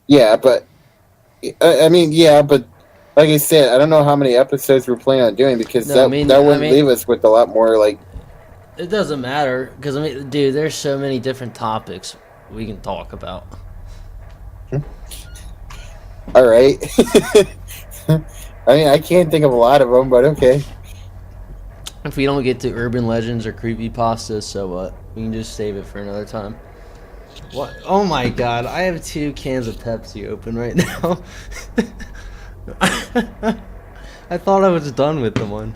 Yeah, but I mean, yeah, but like I said, I don't know how many episodes we're planning on doing because No, that wouldn't leave us with a lot more like. it doesn't matter because dude, there's so many different topics we can talk about. All right. I mean, I can't think of a lot of them, but okay. If we don't get to urban legends or creepypastas, so what? We can just save it for another time. What? Oh my god, I have 2 cans of Pepsi open right now. I thought I was done with the one.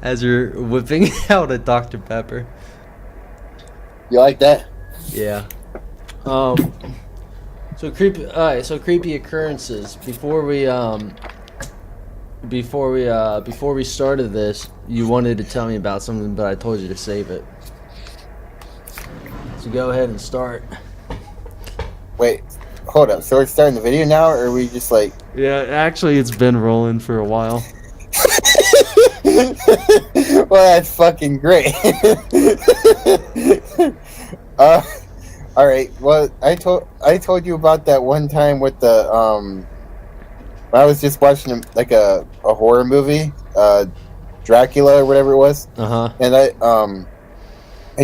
As you're whipping out a Dr. Pepper. You like that? Yeah. So creepy. Alright, so creepy occurrences. Before we started this, you wanted to tell me about something, but I told you to save it. So go ahead and start. Wait, hold up. So we're starting the video now, or are we just like? Yeah, actually, it's been rolling for a while. Well, that's fucking great. All right. Well, I told you about that one time with the I was just watching like a horror movie, Dracula or whatever it was. And I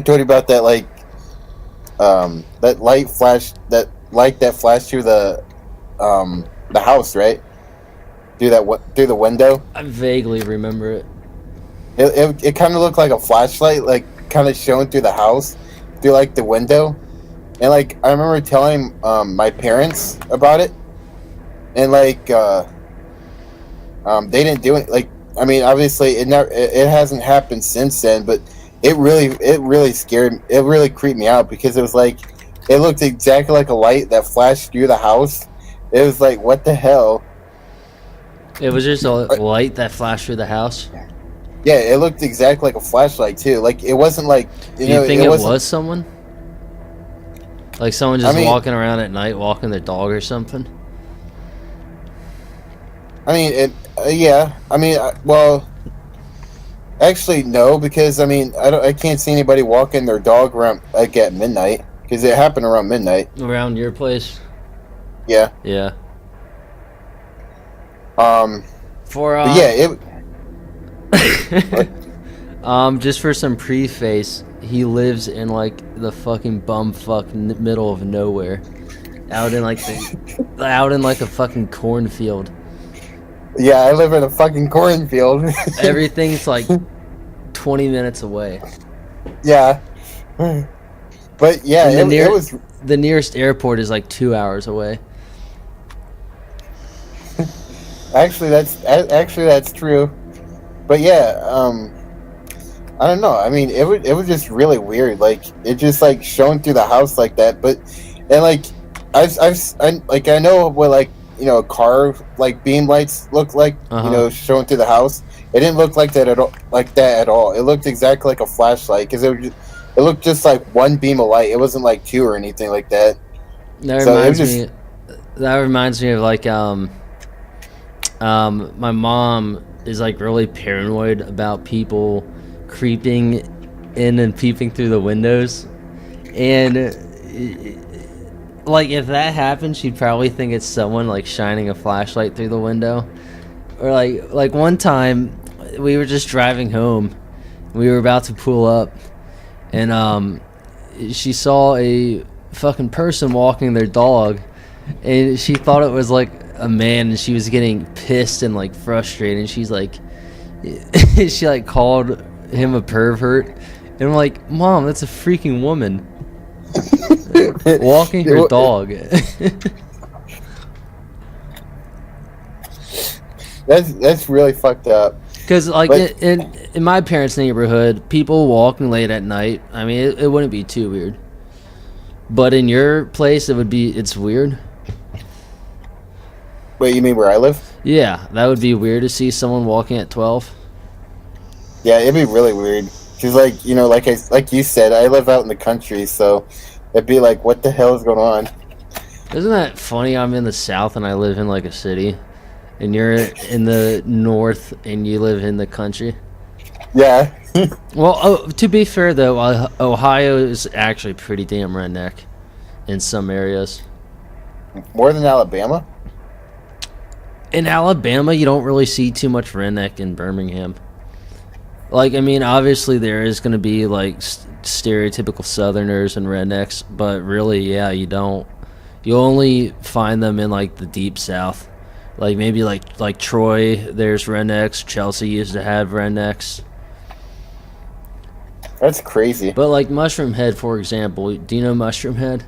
told you about that that light that flashed through the house, right? Through the window. I vaguely remember it. It kind of looked like a flashlight, like kind of showing through the house, through like the window, and like I remember telling my parents about it, and like they didn't do it. Like I mean, obviously it hasn't happened since then, but it really scared, it really creeped me out because it was like it looked exactly like a light that flashed through the house. It was like, what the hell? It was just a light that flashed through the house. Yeah, it looked exactly like a flashlight too. Like it wasn't like Do you think it was someone? Like someone just walking around at night, walking their dog or something? I mean, yeah. I mean, well, actually, no, because I mean, I can't see anybody walking their dog around like at midnight because it happened around midnight. Around your place? Yeah. Yeah. Yeah, it. Just for some preface, he lives in like the fucking bumfuck middle of nowhere, out in like a fucking cornfield. Yeah, I live in a fucking cornfield. Everything's like 20 minutes away. Yeah, but yeah, it was. The nearest airport is like 2 hours away. Actually, that's true. But yeah, I don't know. I mean, it was just really weird. Like it just like shone through the house like that. But and like I know what like car like beam lights look like. Showing through the house. It didn't look like that at all. It looked exactly like a flashlight because it looked just like one beam of light. It wasn't like 2 or anything like that. That reminds me of like my mom is like really paranoid about people creeping in and peeping through the windows, and like if that happened, she'd probably think it's someone like shining a flashlight through the window. Or like one time we were just driving home, we were about to pull up, and she saw a fucking person walking their dog, and she thought it was like a man, and she was getting pissed and like frustrated, and she's like she like called him a pervert, and I'm like, Mom, that's a freaking woman walking her dog. That's really fucked up. Because like in my parents' neighborhood, people walking late at night, I mean it wouldn't be too weird, but in your place it's weird. Wait, you mean where I live? Yeah, that would be weird to see someone walking at 12. Yeah, it'd be really weird. Cause like you said, I live out in the country, so it'd be like, what the hell is going on? Isn't that funny? I'm in the South and I live in like a city, and you're in the North and you live in the country. Yeah. Well, to be fair though, Ohio is actually pretty damn redneck. in some areas. More than Alabama? In Alabama, you don't really see too much redneck in Birmingham. Like, I mean, obviously there is going to be, like, stereotypical Southerners and rednecks, but really, yeah, you don't. You only find them in, like, the deep South. Like, maybe, like Troy, there's rednecks. Chelsea used to have rednecks. That's crazy. But, like, Mushroom Head, for example, do you know Mushroom Head?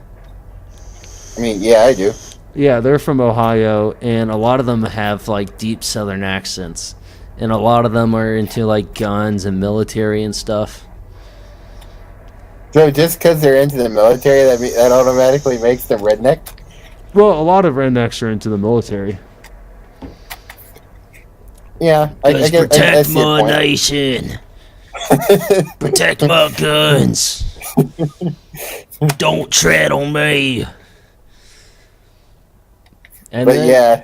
I mean, yeah, I do. Yeah, they're from Ohio, and a lot of them have, like, deep Southern accents. And a lot of them are into, like, guns and military and stuff. So just because they're into the military, that automatically makes them redneck? Well, a lot of rednecks are into the military. Yeah, I guess protect I see your my point. nation. Protect my guns. Don't tread on me. And But then, yeah,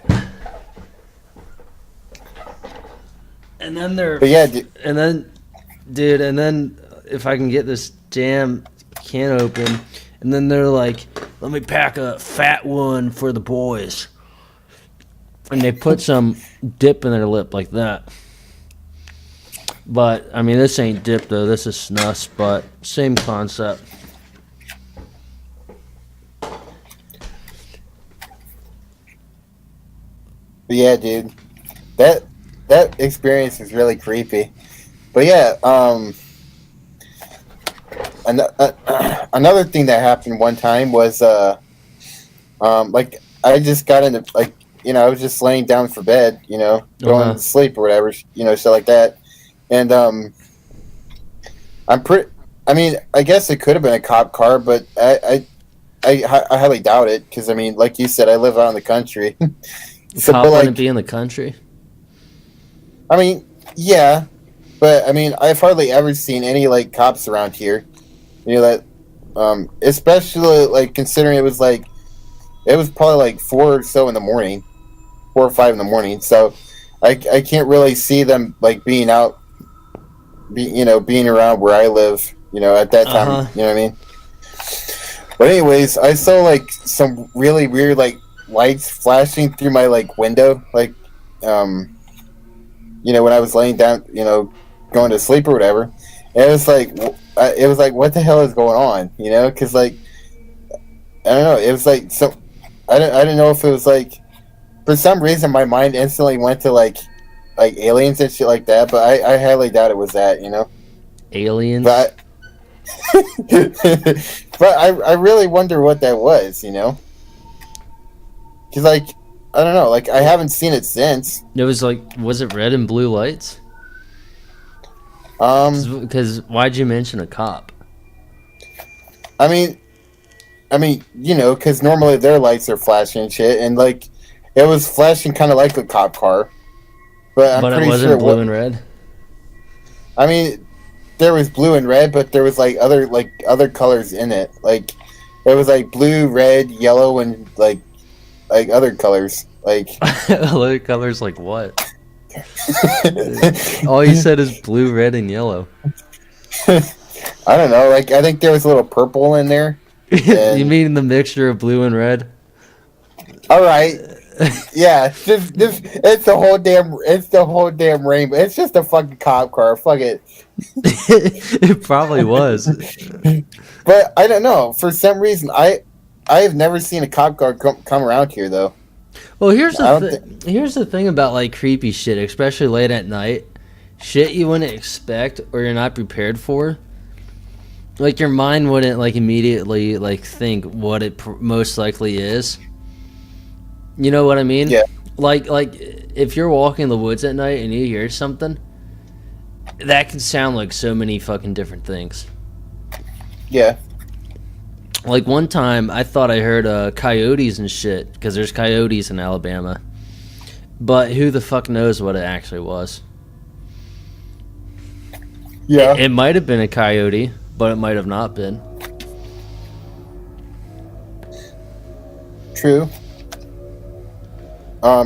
and then they're, but yeah, and then if I can get this damn can open, and then they're like, let me pack a fat one for the boys. And they put some dip in their lip like that. But, I mean, this ain't dip, though. This is snus, but same concept. But yeah, dude, that experience is really creepy. But yeah, another thing that happened one time was like I just got into, like, you know, I was just laying down for bed, you know, going to sleep or whatever, you know, shit like that, and I mean, I guess it could have been a cop car, but I highly doubt it, because I mean, like you said, I live out in the country. So, cop wouldn't be in the country? I mean, yeah, but I mean, I've hardly ever seen any, like, cops around here. You know, that, especially, like, considering it was probably like 4 or so in the morning, 4 or 5 in the morning. So I can't really see them, like, being out, being around where I live, you know, at that time. You know what I mean? But anyways, I saw, like, some really weird, like, lights flashing through my, like, window, like, you know, when I was laying down, you know, going to sleep or whatever. And it was like, what the hell is going on? You know, because, like, I don't know. It was like, so I didn't know if it was like, for some reason my mind instantly went to like aliens and shit like that. But I highly doubt it was that. You know, aliens. But but I really wonder what that was. You know. Because, like, I don't know, like, I haven't seen it since. It was like, was it red and blue lights? Because why'd you mention a cop? I mean, you know, because normally their lights are flashing and shit, and, like, it was flashing kind of like a cop car. But I'm pretty sure it wasn't blue and red? I mean, there was blue and red, but there was, like, other colors in it. Like, it was, like, blue, red, yellow, and, like other colors, like other colors, like what? All you said is blue, red, and yellow. I don't know. Like, I think there was a little purple in there. You mean the mixture of blue and red? All right. Yeah. It's the whole damn rainbow. It's just a fucking cop car. Fuck it. It probably was. But I don't know. For some reason, I have never seen a cop car come around here, though. Well, here's the thing about, like, creepy shit, especially late at night. Shit you wouldn't expect or you're not prepared for. Like, your mind wouldn't, like, immediately, like, think what it most likely is. You know what I mean? Yeah. Like, if you're walking in the woods at night and you hear something, that can sound like so many fucking different things. Yeah. Like, one time, I thought I heard coyotes and shit, because there's coyotes in Alabama. But who the fuck knows what it actually was? Yeah. It might have been a coyote, but it might have not been. True.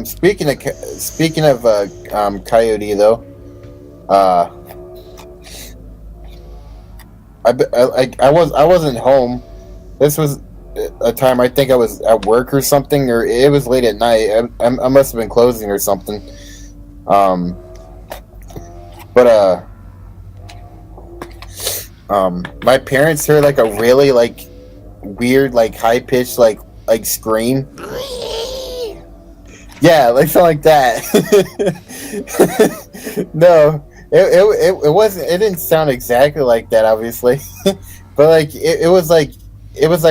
Speaking of coyote, though, I wasn't home. This was a time. I think I was at work or something, or it was late at night. I must have been closing or something. But my parents heard like a really like weird, like high pitched, like scream. Yeah, like something like that. No, it wasn't. It didn't sound exactly like that, obviously, but like it was like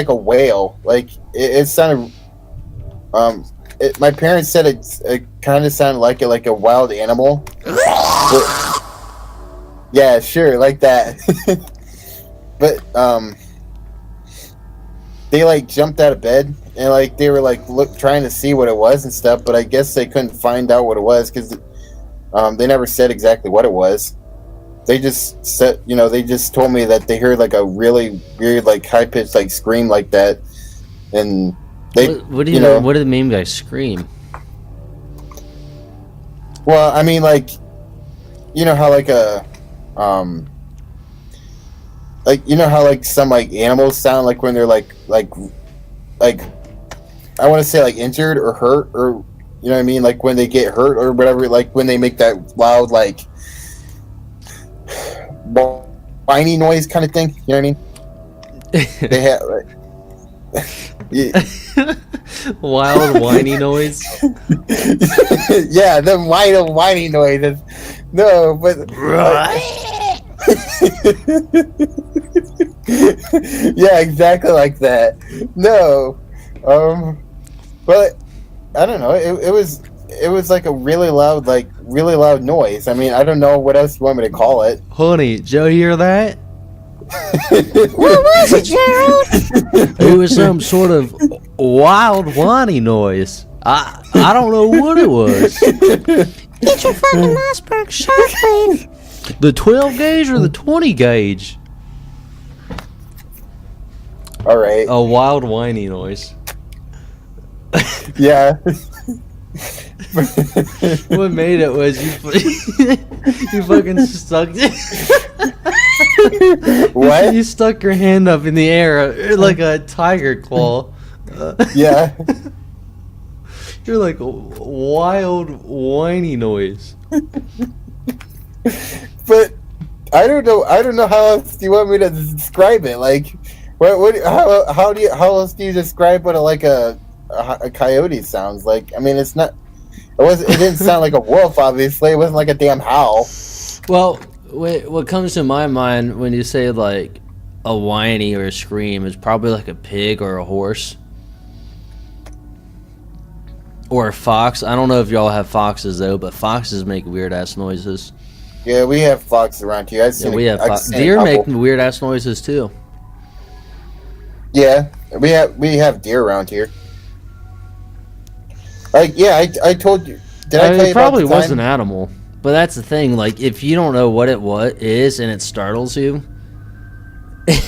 a whale. Like it sounded. My parents said it kind of sounded like a wild animal. But, yeah, sure, like that. But they like jumped out of bed and like they were like trying to see what it was and stuff, but I guess they couldn't find out what it was because they never said exactly what it was. They just said, they just told me that they heard like a really weird, like high pitched, like scream like that, and they. What do they mean by scream? Well, I mean, like, how like a how like some like animals sound like when they're like I want to say like injured or hurt, or you know what I mean, like when they get hurt or whatever, like when they make that loud like whiny noise kind of thing, you know what I mean? They have wild whiny noise. Yeah, the whiny noises. No, but yeah, exactly like that. No, but I don't know. It was like a really loud noise. I mean, I don't know what else you want me to call it. Honey, did you hear that? What was it, Gerald? It was some sort of wild whiny noise. I don't know what it was. Get your fucking iceberg shot, please. The 12 gauge or the 20 gauge? All right. A wild whiny noise. Yeah. What made it was you fucking stuck What? You stuck your hand up in the air like a tiger claw. Yeah. You're like a wild whiny noise. But I don't know how else do you want me to describe it? Like, how else do you describe what a coyote sounds like? I mean, it didn't sound like a wolf, obviously. It wasn't like a damn howl. Well, what comes to my mind when you say like a whiny or a scream is probably like a pig or a horse. Or a fox. I don't know if y'all have foxes though, but foxes make weird ass noises. Yeah, we have foxes around here. Deer make weird ass noises too. Yeah, we have deer around here. Like, yeah, I told you. Did I tell you it probably about the was time? an animal, but that's the thing. Like, if you don't know what it is and it startles you,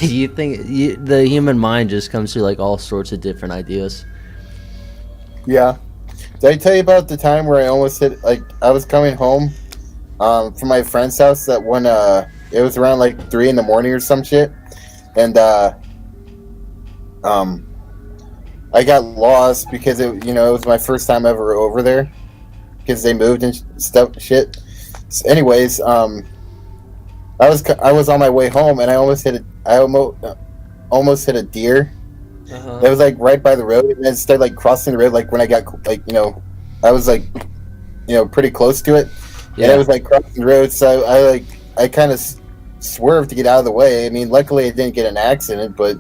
you think the human mind just comes to like all sorts of different ideas. Yeah. Did I tell you about the time where I almost hit, like, I was coming home from my friend's house that when it was around like 3 a.m. or some shit, and I got lost because it was my first time ever over there because they moved and shit. So anyways, I was on my way home and I almost hit a deer. Uh-huh. It was like right by the road, and then started like crossing the road. Like when I got I was like pretty close to it, and I was like crossing the road. So I kind of swerved to get out of the way. I mean, luckily I didn't get an accident, but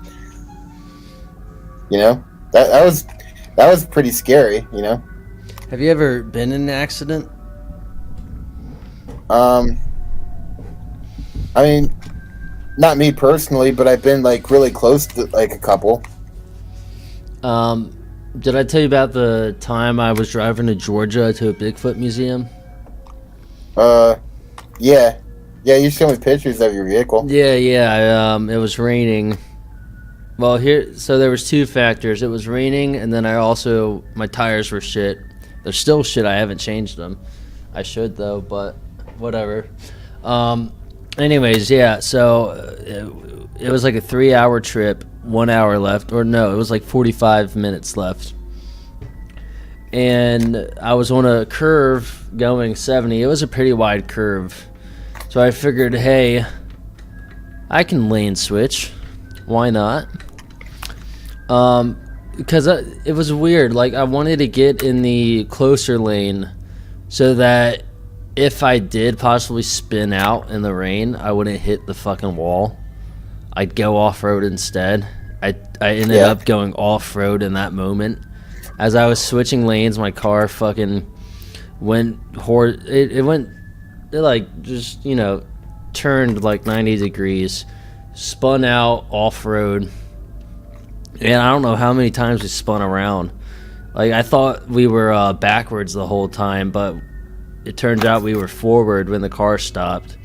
that was pretty scary. Have you ever been in an accident? I mean, not me personally, but I've been like really close to like a couple. Did I tell you about the time I was driving to Georgia to a Bigfoot museum? Yeah, you showed me pictures of your vehicle. Yeah. It was raining. Well, so there was two factors. It was raining, and then my tires were shit. They're still shit. I haven't changed them. I should though, but whatever. Anyways, yeah. So it was like a 3-hour trip. 1 hour left, or no, it was like 45 minutes left. And I was on a curve going 70. It was a pretty wide curve. So I figured, hey, I can lane switch. Why not? Because it was weird. Like, I wanted to get in the closer lane so that if I did possibly spin out in the rain, I wouldn't hit the fucking wall. I'd go off-road instead. I ended up going off-road in that moment. As I was switching lanes, my car fucking went turned like 90 degrees, spun out off-road, and I don't know how many times we spun around. Like, I thought we were backwards the whole time, but it turns out we were forward when the car stopped.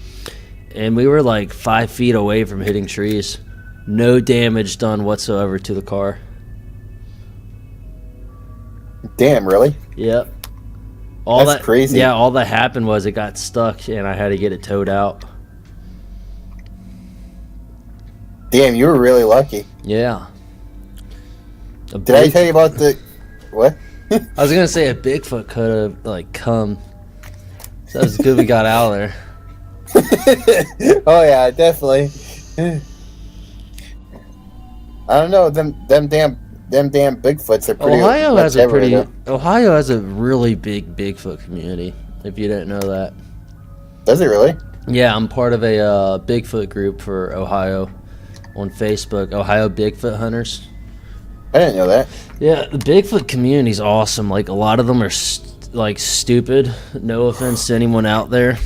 And we were like 5 feet away from hitting trees. No damage done whatsoever to the car. Damn, really? Yep. That's crazy. Yeah, all that happened was it got stuck and I had to get it towed out. Damn, you were really lucky. Yeah. Did I tell you about the... What? I was going to say a Bigfoot could have, like, come. So that was good we got out of there. Oh, yeah, definitely. I don't know, them damn Bigfoots are pretty... Ohio has a really big Bigfoot community, if you didn't know that. Does it really? Yeah, I'm part of a Bigfoot group for Ohio on Facebook, Ohio Bigfoot Hunters. I didn't know that. Yeah, the Bigfoot community is awesome. Like, a lot of them are stupid. No offense to anyone out there.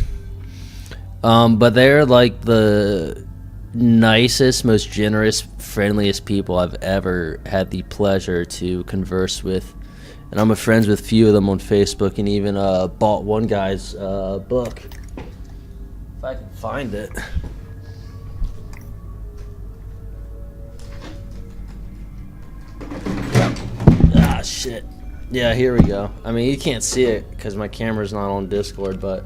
But they're like the nicest, most generous, friendliest people I've ever had the pleasure to converse with. And I'm friends with a few of them on Facebook, and even bought one guy's book. If I can find it. Ah, shit. Yeah, here we go. I mean, you can't see it because my camera's not on Discord, but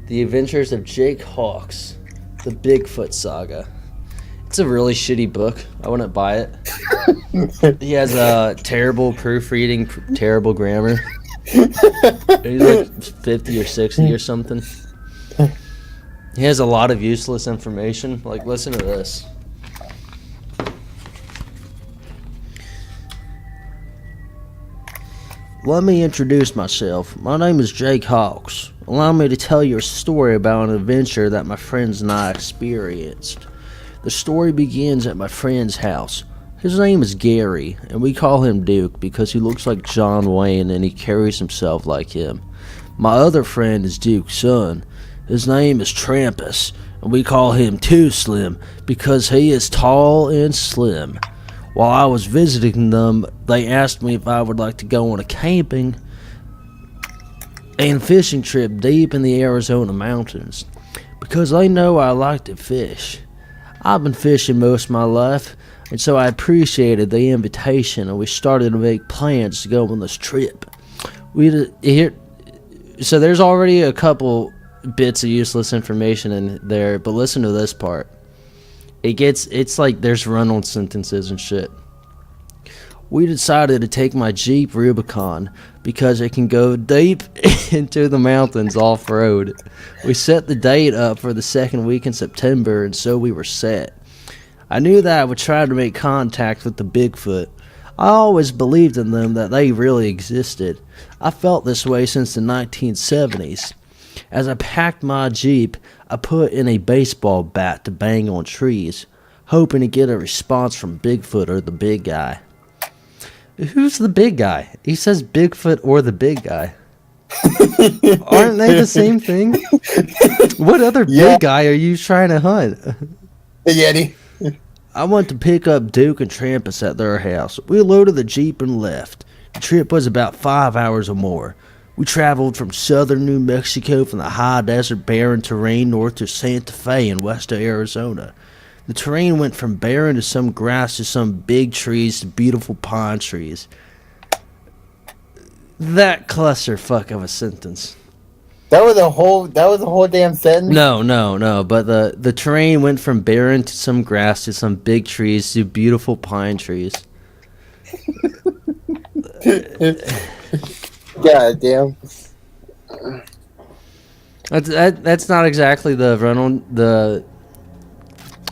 The Adventures of Jake Hawks, The Bigfoot Saga. It's a really shitty book. I wouldn't buy it. He has terrible proofreading, terrible grammar. He's like 50 or 60 or something. He has a lot of useless information. Like, listen to this. Let me introduce myself. My name is Jake Hawks. Allow me to tell you a story about an adventure that my friends and I experienced. The story begins at my friend's house. His name is Gary, and we call him Duke because he looks like John Wayne and he carries himself like him. My other friend is Duke's son. His name is Trampus, and we call him Too Slim because he is tall and slim. While I was visiting them, they asked me if I would like to go on a camping and fishing trip deep in the Arizona mountains because they know I like to fish. I've been fishing most of my life, and so I appreciated the invitation, and we started to make plans to go on this trip. So there's already a couple bits of useless information in there, but listen to this part. It's like there's run-on sentences and shit. We decided to take my Jeep Rubicon because it can go deep into the mountains off-road. We set the date up for the second week in September, and so we were set. I knew that I would try to make contact with the Bigfoot. I always believed in them, that they really existed. I felt this way since the 1970s. As I packed my Jeep, I put in a baseball bat to bang on trees, hoping to get a response from Bigfoot or the big guy. Who's the big guy? He says Bigfoot or the big guy. Aren't they the same thing? What other big guy are you trying to hunt? The Yeti. I went to pick up Duke and Trampus at their house. We loaded the Jeep and left. The trip was about 5 hours or more. We traveled from southern New Mexico from the high desert barren terrain north to Santa Fe in western Arizona. The terrain went from barren to some grass to some big trees to beautiful pine trees. That clusterfuck of a sentence. That was a whole damn sentence. No. But the terrain went from barren to some grass to some big trees to beautiful pine trees. God damn. That's not exactly the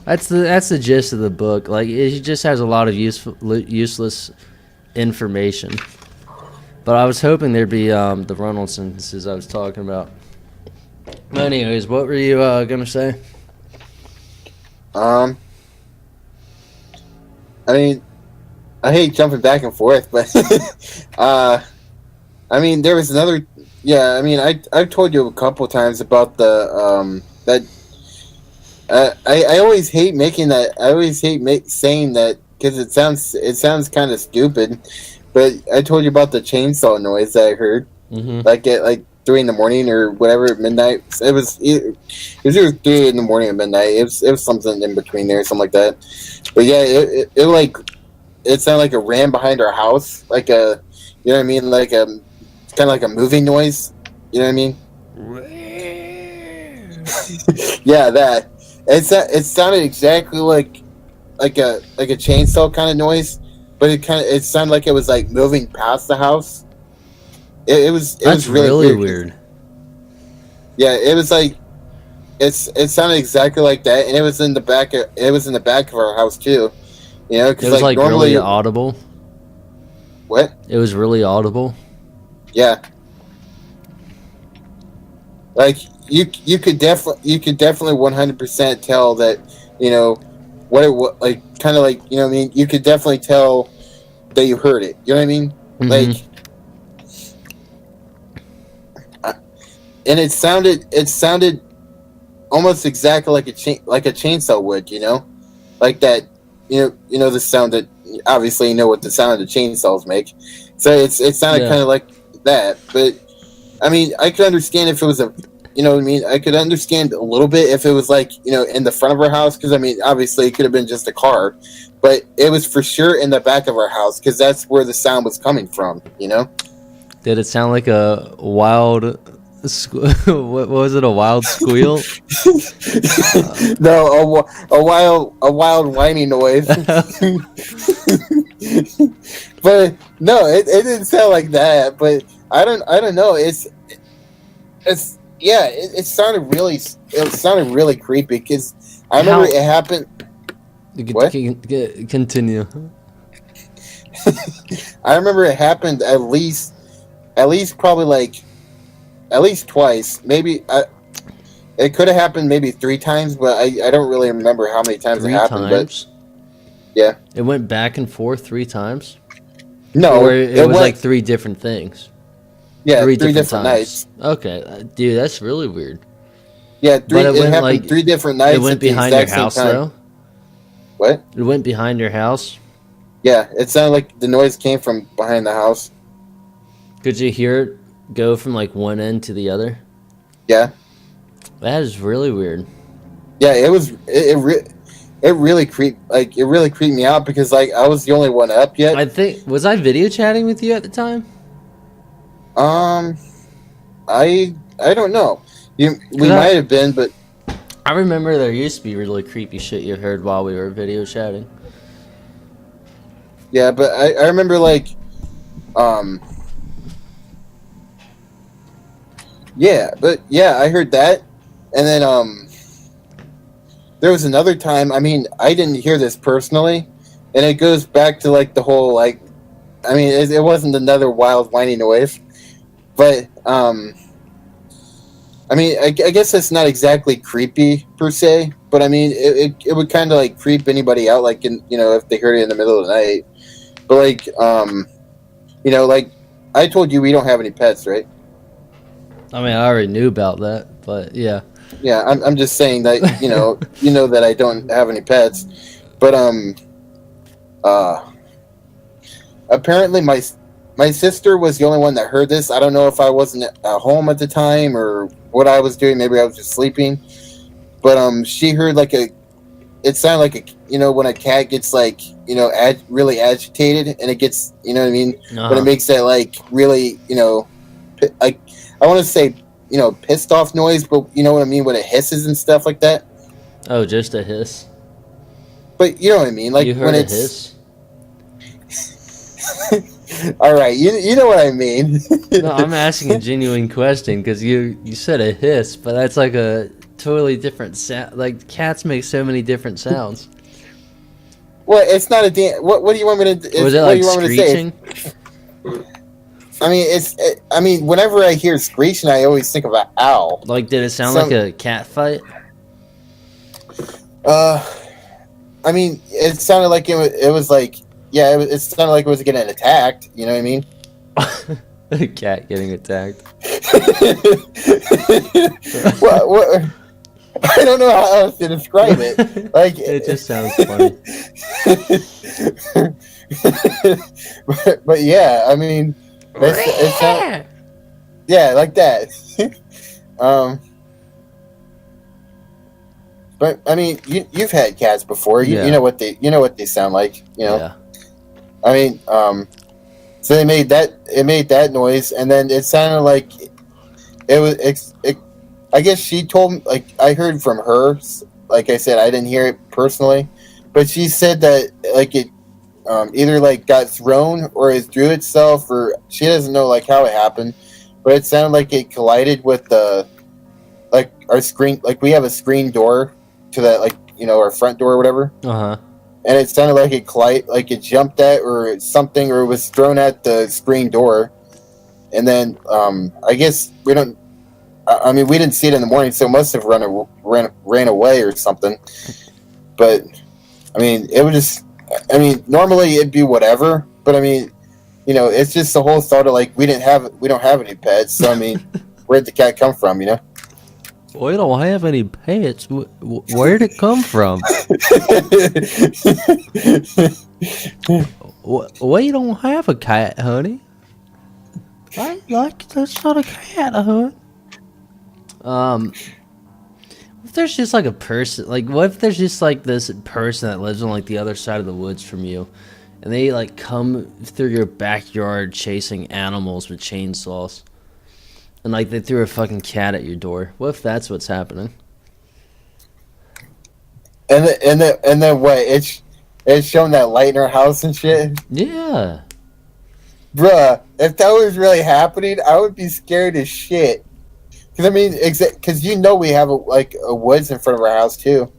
that's the gist of the book. Like, it just has a lot of useless information. But I was hoping there'd be the run-on sentences I was talking about. Anyways, what were you gonna say? I mean, I hate jumping back and forth, but I mean, there was another. Yeah, I mean, I've told you a couple times about the that. I always hate making that. I always hate saying that because it sounds kind of stupid. But I told you about the chainsaw noise that I heard, like at like 3 in the morning or whatever at midnight. It was either 3 in the morning or midnight. It was something in between there, something like that. But yeah, it like it sounded like it ran behind our house, like a, you know what I mean, like a kind of like a moving noise. You know what I mean? Yeah, that. It sounded exactly like a chainsaw kind of noise, but it sounded like it was like moving past the house. It was really weird. Yeah, it was like it sounded exactly like that, and it was in the back of our house too. You know, because it was like normally, really audible. What? It was really audible. Yeah. Like you could definitely 100% tell that, you know, what it was like, kind of like, you know what I mean, you could definitely tell that you heard it. You know what I mean? Like, and it sounded almost exactly like a chainsaw would, you know, like that. You know the sound that, obviously you know what the sound of chainsaws make. So it sounded kind of like that, but I mean, I could understand if it was you know what I mean? I could understand a little bit if it was like, you know, in the front of our house, because I mean, obviously it could have been just a car, but it was for sure in the back of our house, because that's where the sound was coming from, you know? Did it sound like a wild, what was it, a wild squeal? No, a wild whiny noise. But no, it didn't sound like that, but I don't know. It sounded really creepy, because I remember it happened. What? Continue. I remember it happened at least probably like at least twice. Maybe it could have happened maybe 3 times, but I don't really remember how many times it happened. But yeah, it went back and forth 3 times. No, or it was like 3 different things. Yeah, 3 different nights. Okay, dude, that's really weird. Yeah, it happened like 3 different nights. It went behind your house, though? What? It went behind your house? Yeah, it sounded like the noise came from behind the house. Could you hear it go from like one end to the other? Yeah. That is really weird. Yeah, it really creeped me out, because like I was the only one up yet. Was I video chatting with you at the time? I don't know. We might have been, but I remember there used to be really creepy shit you heard while we were video chatting. Yeah, but I remember like, I heard that, and then there was another time. I mean, I didn't hear this personally, and it goes back to like the whole like, I mean, it wasn't another wild whiny noise, but I mean, I guess it's not exactly creepy per se, but I mean, it would kind of like creep anybody out, like, you know, if they heard it in the middle of the night. But like, you know, like I told you, we don't have any pets, right? I mean, I already knew about that, but yeah. Yeah, I'm just saying that, you know, you know that I don't have any pets, but apparently my sister was the only one that heard this. I don't know if I wasn't at home at the time or what I was doing. Maybe I was just sleeping. But she heard like it sounded like a, you know, when a cat gets like, you know, really agitated, and it gets, you know what I mean? But it makes that like really, you know, like, I want to say pissed off noise, but you know what I mean, when it hisses and stuff like that. Oh, just a hiss. But you know what I mean, like You heard when a it's hiss? all right, you know what I mean. No, I'm asking a genuine question because you said a hiss, but that's like a totally different sound. Like cats make so many different sounds. Well, it's not a damn. What do you want me to? Was it what like do you want me to say? screeching? I mean, whenever I hear screeching, I always think of an owl. Like, did it sound like a cat fight? I mean, it sounded like it was like, yeah, it sounded like it was getting attacked. You know what I mean? A cat getting attacked. what? I don't know how else to describe it. Like, it just sounds funny. but yeah, I mean, yeah, like that. But I mean, you've had cats before. You know what they sound like. You know. Yeah. I mean, so it made that noise, and then it sounded like it was. I guess she told me, like, I heard from her. Like I said, I didn't hear it personally, but she said that like it either like got thrown or it threw itself, or she doesn't know like how it happened, but it sounded like it collided with the like our screen. Like we have a screen door to that, like our front door or whatever. And it sounded like it jumped at or something, or it was thrown at the screen door, and then I guess we don't. I mean, we didn't see it in the morning, so it must have ran away or something. But I mean, it would just. I mean, normally it'd be whatever, but I mean, it's just the whole thought of like we don't have any pets, so I mean, where'd the cat come from? We don't have any pets. Where'd it come from? We don't have a cat, honey. That's not a cat, honey. If there's just like a person, like what if there's just like this person that lives on like the other side of the woods from you, and they like come through your backyard chasing animals with chainsaws, and like they threw a fucking cat at your door? What if that's what's happening? And then what? It's showing that light in our house and shit. Yeah, bruh. If that was really happening, I would be scared as shit. Because I mean, because we have a woods in front of our house too.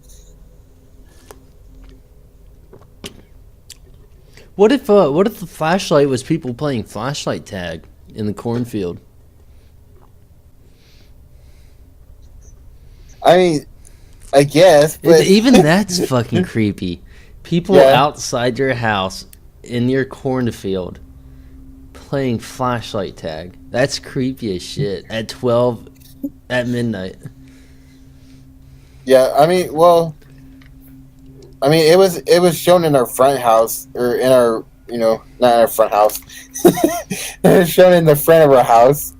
What if the flashlight was people playing flashlight tag in the cornfield? I mean, I guess, but even that's fucking creepy. People outside your house in your cornfield playing flashlight tag. That's creepy as shit at 12 at midnight. Yeah, I mean, it was shown in our front house, or in our, not in our front house. It was shown in the front of our house,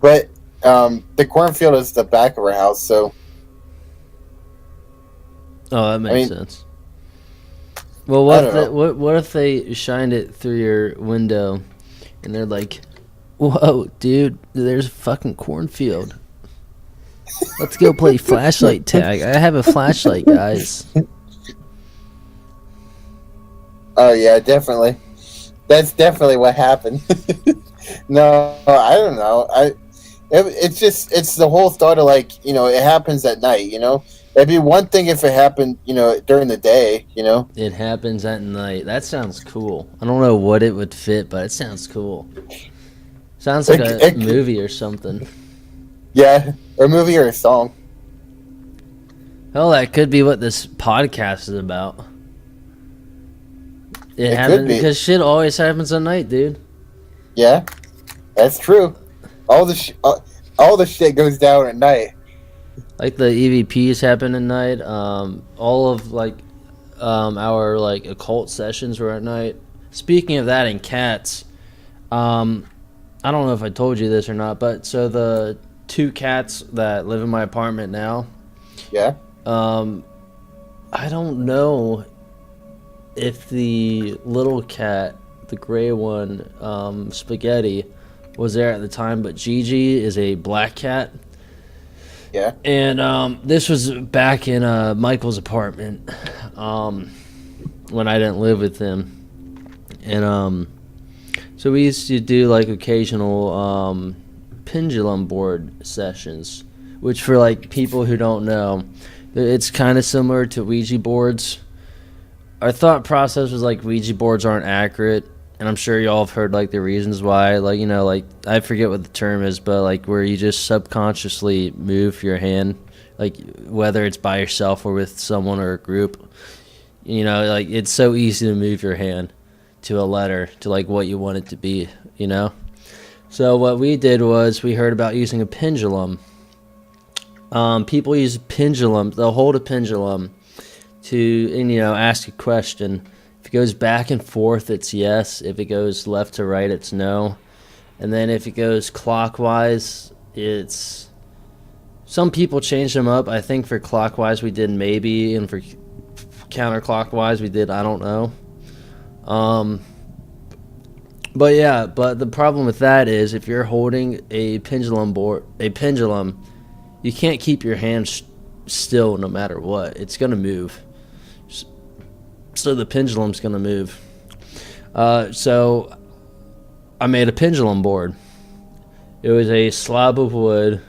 but the cornfield is the back of our house, so. Oh, that makes sense. Well, what if they shined it through your window, and they're like, "Whoa, dude, there's a fucking cornfield. Let's go play flashlight tag. I have a flashlight, guys." Oh yeah, definitely. That's definitely what happened. No, I don't know. It's the whole thought of like, it happens at night. It'd be one thing if it happened, during the day. It happens at night. That sounds cool. I don't know what it would fit, but it sounds cool. Sounds like a movie or something. Yeah, or a movie or a song. Hell, that could be what this podcast is about. It happens because shit always happens at night, dude. Yeah, that's true. All the shit goes down at night. Like the EVPs happen at night. All of our like occult sessions were at night. Speaking of that, and cats, I don't know if I told you this or not, but so the 2 cats that live in my apartment now. Yeah. I don't know if the little cat, the gray one, Spaghetti, was there at the time, but Gigi is a black cat. Yeah. And this was back in Michael's apartment when I didn't live with him. And so we used to do like occasional pendulum board sessions, which for like people who don't know, it's kind of similar to Ouija boards. Our thought process was like Ouija boards aren't accurate, and I'm sure y'all have heard like the reasons why. Like, you know, like I forget what the term is, but like where you just subconsciously move your hand, like whether it's by yourself or with someone or a group. You know, like it's so easy to move your hand to a letter, to like what you want it to be, you know? So what we did was we heard about using a pendulum. People use pendulum, they'll hold a pendulum to, and, you know, ask a question. If it goes back and forth, it's yes. If it goes left to right, it's no. And then if it goes clockwise, it's... Some people change them up. I think for clockwise we did maybe, and for counterclockwise we did I don't know. But yeah, but the problem with that is if you're holding a pendulum, you can't keep your hand still no matter what. It's going to move. So the pendulum's going to move. So I made a pendulum board. It was a slab of wood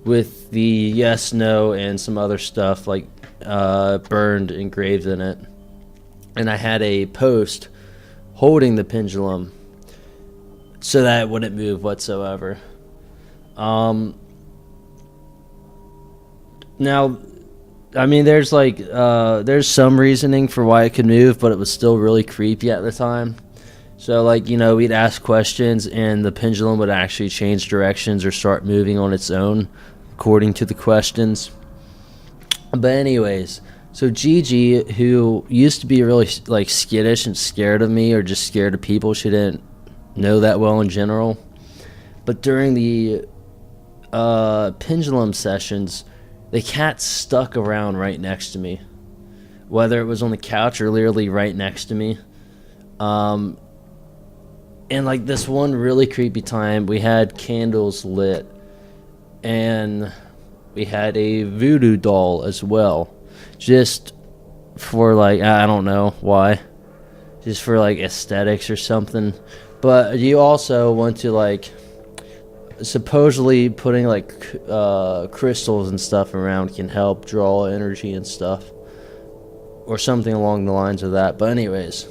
with the yes, no, and some other stuff like burned, engraved in it. And I had a post holding the pendulum so that it wouldn't move whatsoever. Now, I mean, there's some reasoning for why it could move, but it was still really creepy at the time. So, like, you know, we'd ask questions and the pendulum would actually change directions or start moving on its own according to the questions. But anyways, so Gigi, who used to be really like skittish and scared of me or just scared of people, she didn't know that well in general. But during the pendulum sessions, the cat stuck around right next to me, whether it was on the couch or literally right next to me. And like this one really creepy time, we had candles lit and we had a voodoo doll as well, just for like, I don't know why, just for like aesthetics or something. But you also want to like, supposedly putting like crystals and stuff around can help draw energy and stuff, or something along the lines of that. But anyways,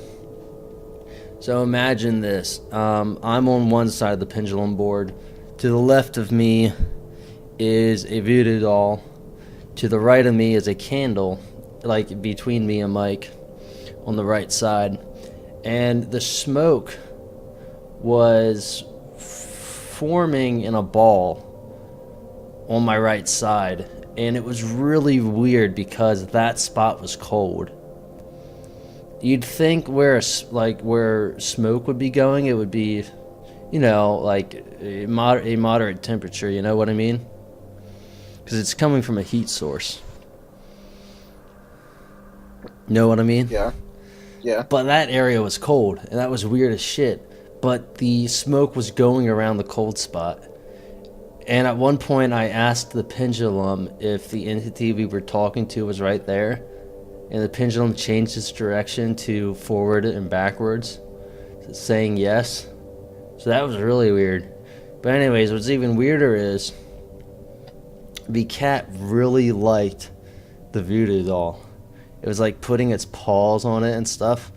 so imagine this. I'm on one side of the pendulum board. To the left of me is a voodoo doll. To the right of me is a candle, like between me and Mike on the right side. And the smoke was forming in a ball on my right side, and it was really weird because that spot was cold. You'd think where smoke would be going, it would be, you know, like a moderate temperature, you know what I mean? Because it's coming from a heat source. Know what I mean? Yeah. Yeah. But that area was cold, and that was weird as shit. But the smoke was going around the cold spot. And at one point I asked the pendulum if the entity we were talking to was right there. And the pendulum changed its direction to forward and backwards, saying yes. So that was really weird. But anyways, what's even weirder is the cat really liked the voodoo doll. It was like putting its paws on it and stuff.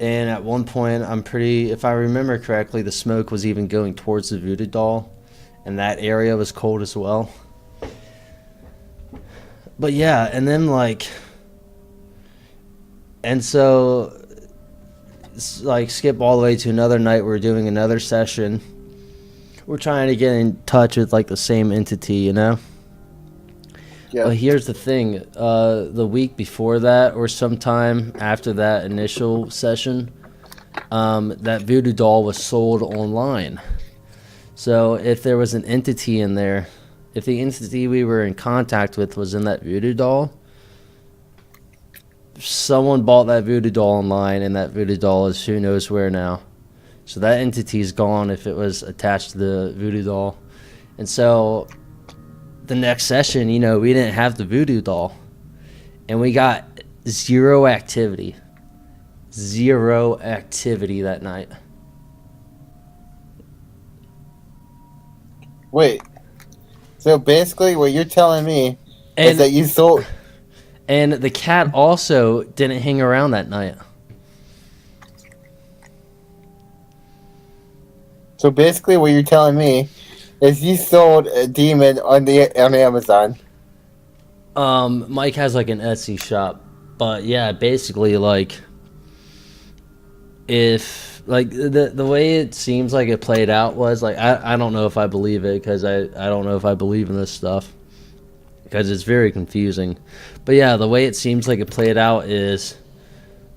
And at one point, if I remember correctly, the smoke was even going towards the voodoo doll. And that area was cold as well. But yeah, and then so skip all the way to another night. We're doing another session. We're trying to get in touch with like the same entity, you know? Yeah. But here's the thing, the week before that or sometime after that initial session, that voodoo doll was sold online. So if there was an entity in there, if the entity we were in contact with was in that voodoo doll, someone bought that voodoo doll online, and that voodoo doll is who knows where now. So that entity's gone if it was attached to the voodoo doll. And so the next session, you know, we didn't have the voodoo doll. And we got zero activity. Zero activity that night. Wait. So basically, what you're telling me is that you sold. And the cat also didn't hang around that night. So basically, what you're telling me is you sold a demon on Amazon. Mike has like an Etsy shop, but yeah, basically like if like the way it seems like it played out was like I don't know if I believe it because I don't know if I believe in this stuff because it's very confusing. But yeah, the way it seems like it played out is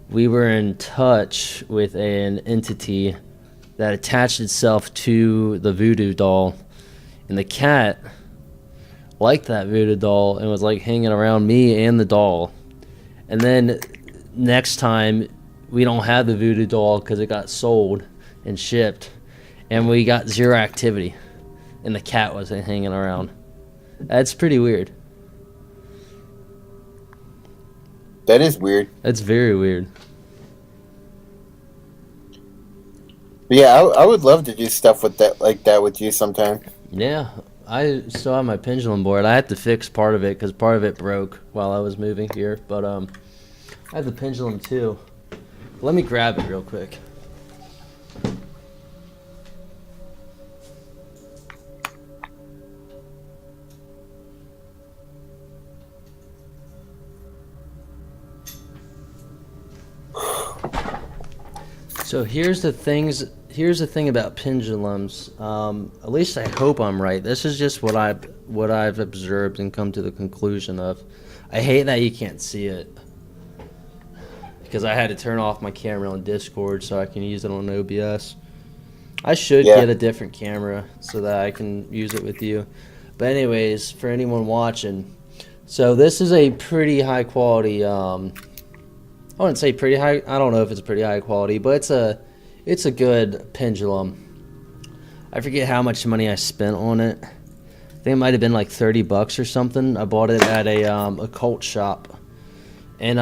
we were in touch with an entity that attached itself to the voodoo doll, and the cat liked that voodoo doll and was like hanging around me and the doll. And then next time we don't have the voodoo doll because it got sold and shipped, and we got zero activity, and the cat wasn't hanging around. That's pretty weird. That is weird. That's very weird. But yeah, I would love to do stuff with that, like that, with you sometime. Yeah, I still have my pendulum board. I had to fix part of it because part of it broke while I was moving here. But I have the pendulum too. Let me grab it real quick. So here's the thing about pendulums. At least I hope I'm right. This is just what I've observed and come to the conclusion of. I hate that you can't see it because I had to turn off my camera on Discord so I can use it on OBS. I should get a different camera so that I can use it with you. But anyways, for anyone watching, so this is a pretty high quality. I wouldn't say pretty high. I don't know if it's pretty high quality, but it's a good pendulum. I forget how much money I spent on it. I think it might have been like $30 or something. I bought it at a occult shop, and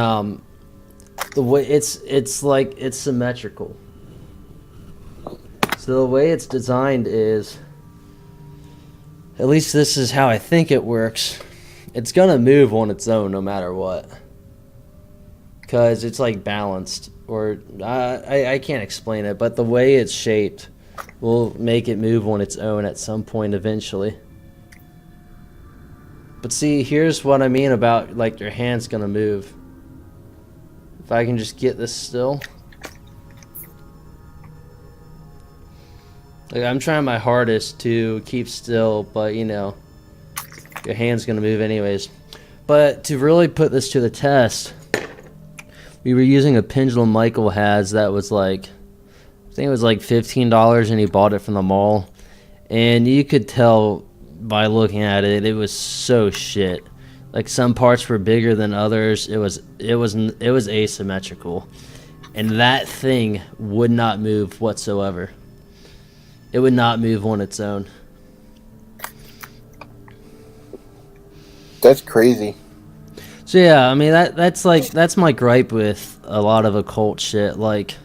the way it's like it's symmetrical. So the way it's designed is, at least this is how I think it works. It's gonna move on its own no matter what. Because it's like balanced, or I can't explain it, but the way it's shaped will make it move on its own at some point eventually. But see, here's what I mean about like your hand's gonna move. If I can just get this still. Like, I'm trying my hardest to keep still, but you know, your hand's gonna move anyways. But to really put this to the test, we were using a pendulum Michael has that was like, I think it was like $15, and he bought it from the mall. And you could tell by looking at it, it was so shit. Like some parts were bigger than others. It was asymmetrical, and that thing would not move whatsoever. It would not move on its own. That's crazy. So yeah, I mean that's my gripe with a lot of occult shit. Like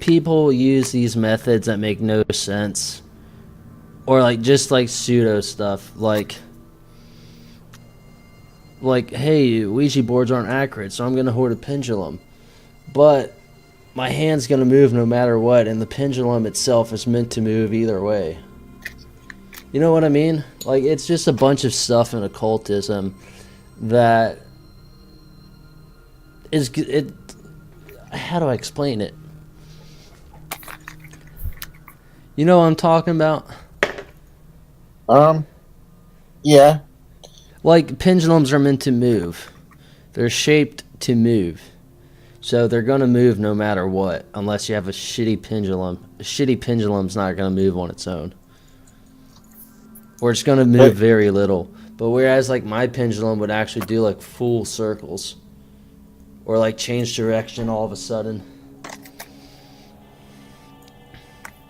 people use these methods that make no sense, or like just like pseudo stuff. Like hey, Ouija boards aren't accurate, so I'm gonna hoard a pendulum, but my hand's gonna move no matter what, and the pendulum itself is meant to move either way. You know what I mean? Like, it's just a bunch of stuff in occultism that is it. How do I explain it? You know what I'm talking about? Yeah. Like, pendulums are meant to move. They're shaped to move. So they're going to move no matter what, unless you have a shitty pendulum. A shitty pendulum's not going to move on its own. Or it's going to move very little. But whereas, like, my pendulum would actually do, like, full circles. Or, like, change direction all of a sudden.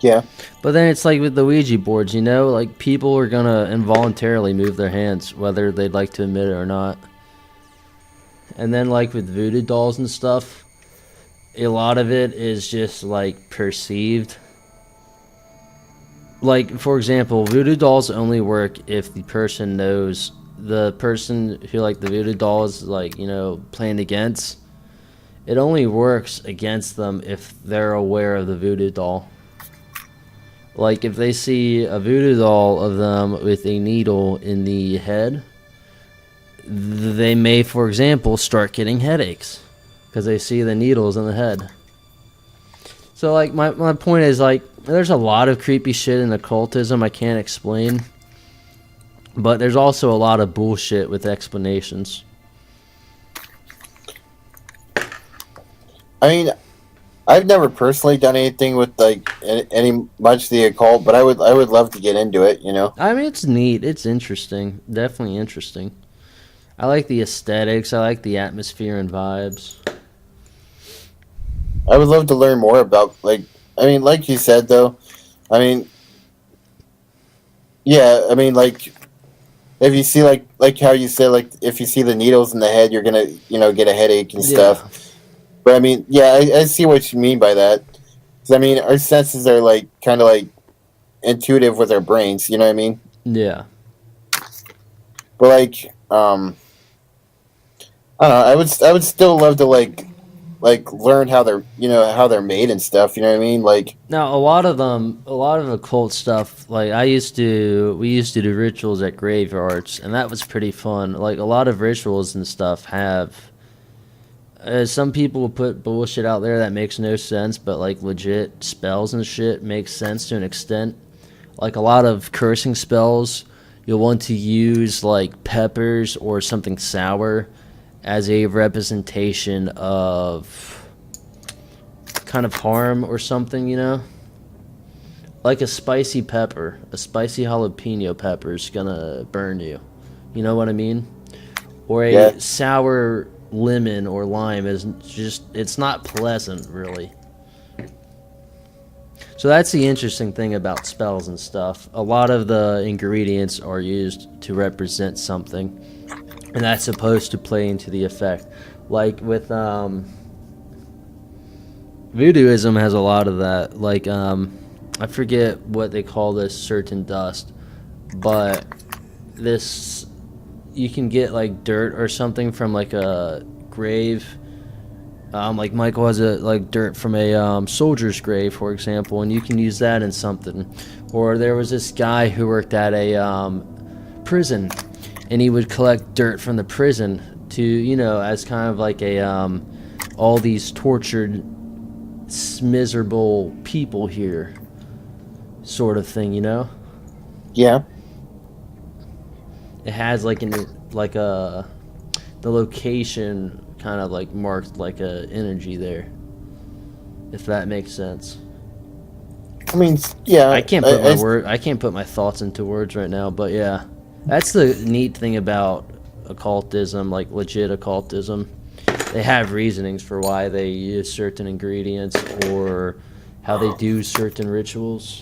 Yeah. But then it's like with the Ouija boards, you know, like people are gonna involuntarily move their hands, whether they'd like to admit it or not. And then like with voodoo dolls and stuff, a lot of it is just like perceived. Like, for example, voodoo dolls only work if the person knows the person who like the voodoo doll is like, you know, playing against. It only works against them if they're aware of the voodoo doll. Like if they see a voodoo doll of them with a needle in the head, they may, for example, start getting headaches because they see the needles in the head. So like my point is like there's a lot of creepy shit in occultism I can't explain, but there's also a lot of bullshit with explanations. I mean, I've never personally done anything with like any much the occult, but I would love to get into it. You know. I mean, it's neat. It's interesting. Definitely interesting. I like the aesthetics. I like the atmosphere and vibes. I would love to learn more about like. I mean, like you said though. I mean, yeah. I mean, like if you see like how you said like if you see the needles in the head, you're gonna get a headache and stuff. But I mean, yeah, I see what you mean by that. 'Cause, I mean, our senses are like kind of like intuitive with our brains. You know what I mean? Yeah. But like, I don't know. I would still love to like learn how they're made and stuff. You know what I mean? Like Now, a lot of occult stuff, like we used to do rituals at graveyards, and that was pretty fun. Like a lot of rituals and stuff have. Some people will put bullshit out there that makes no sense, but like legit spells and shit makes sense to an extent. Like a lot of cursing spells, you'll want to use like peppers or something sour as a representation of kind of harm or something, you know? Like a spicy pepper, a spicy jalapeno pepper is gonna burn you. You know what I mean? Or a sour lemon or lime is just, it's not pleasant really. So that's the interesting thing about spells and stuff. A lot of the ingredients are used to represent something, and that's supposed to play into the effect. Like with voodooism has a lot of that. Like I forget what they call this certain dust, but this, you can get like dirt or something from like a grave. Like Michael has a like dirt from a soldier's grave, for example, and you can use that in something. Or there was this guy who worked at a prison, and he would collect dirt from the prison to, you know, as kind of like a all these tortured, miserable people here, sort of thing, you know. yeah. It has like the location kind of like marked like a energy there, if that makes sense. I mean, yeah. I can't put my thoughts into words right now, but yeah, that's the neat thing about occultism, like legit occultism. They have reasonings for why they use certain ingredients or how they do certain rituals.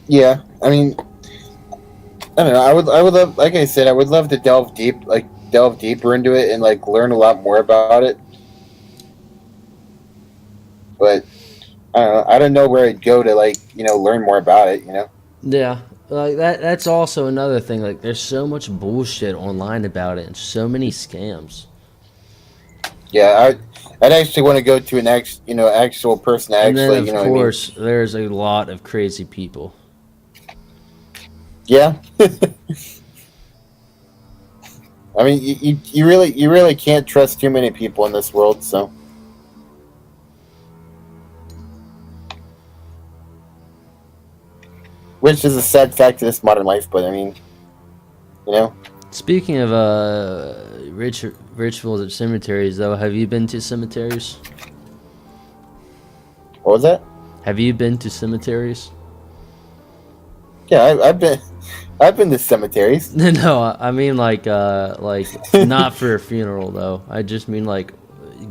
Yeah, I mean, I don't know. I would love, like I said, I would love to delve deeper into it and like learn a lot more about it. But I don't know. I don't know where I'd go to like learn more about it. You know. Yeah, like that's also another thing. Like, there's so much bullshit online about it and so many scams. Yeah, I'd actually want to go to an actual person to And actually, then of course there's a lot of crazy people. Yeah. I mean, you really can't trust too many people in this world, so. Which is a sad fact of this modern life, but I mean, you know. Speaking of rituals at cemeteries, though, have you been to cemeteries? What was that? Have you been to cemeteries? Yeah, I've been. I've been to cemeteries. No, I mean like not for a funeral though. I just mean like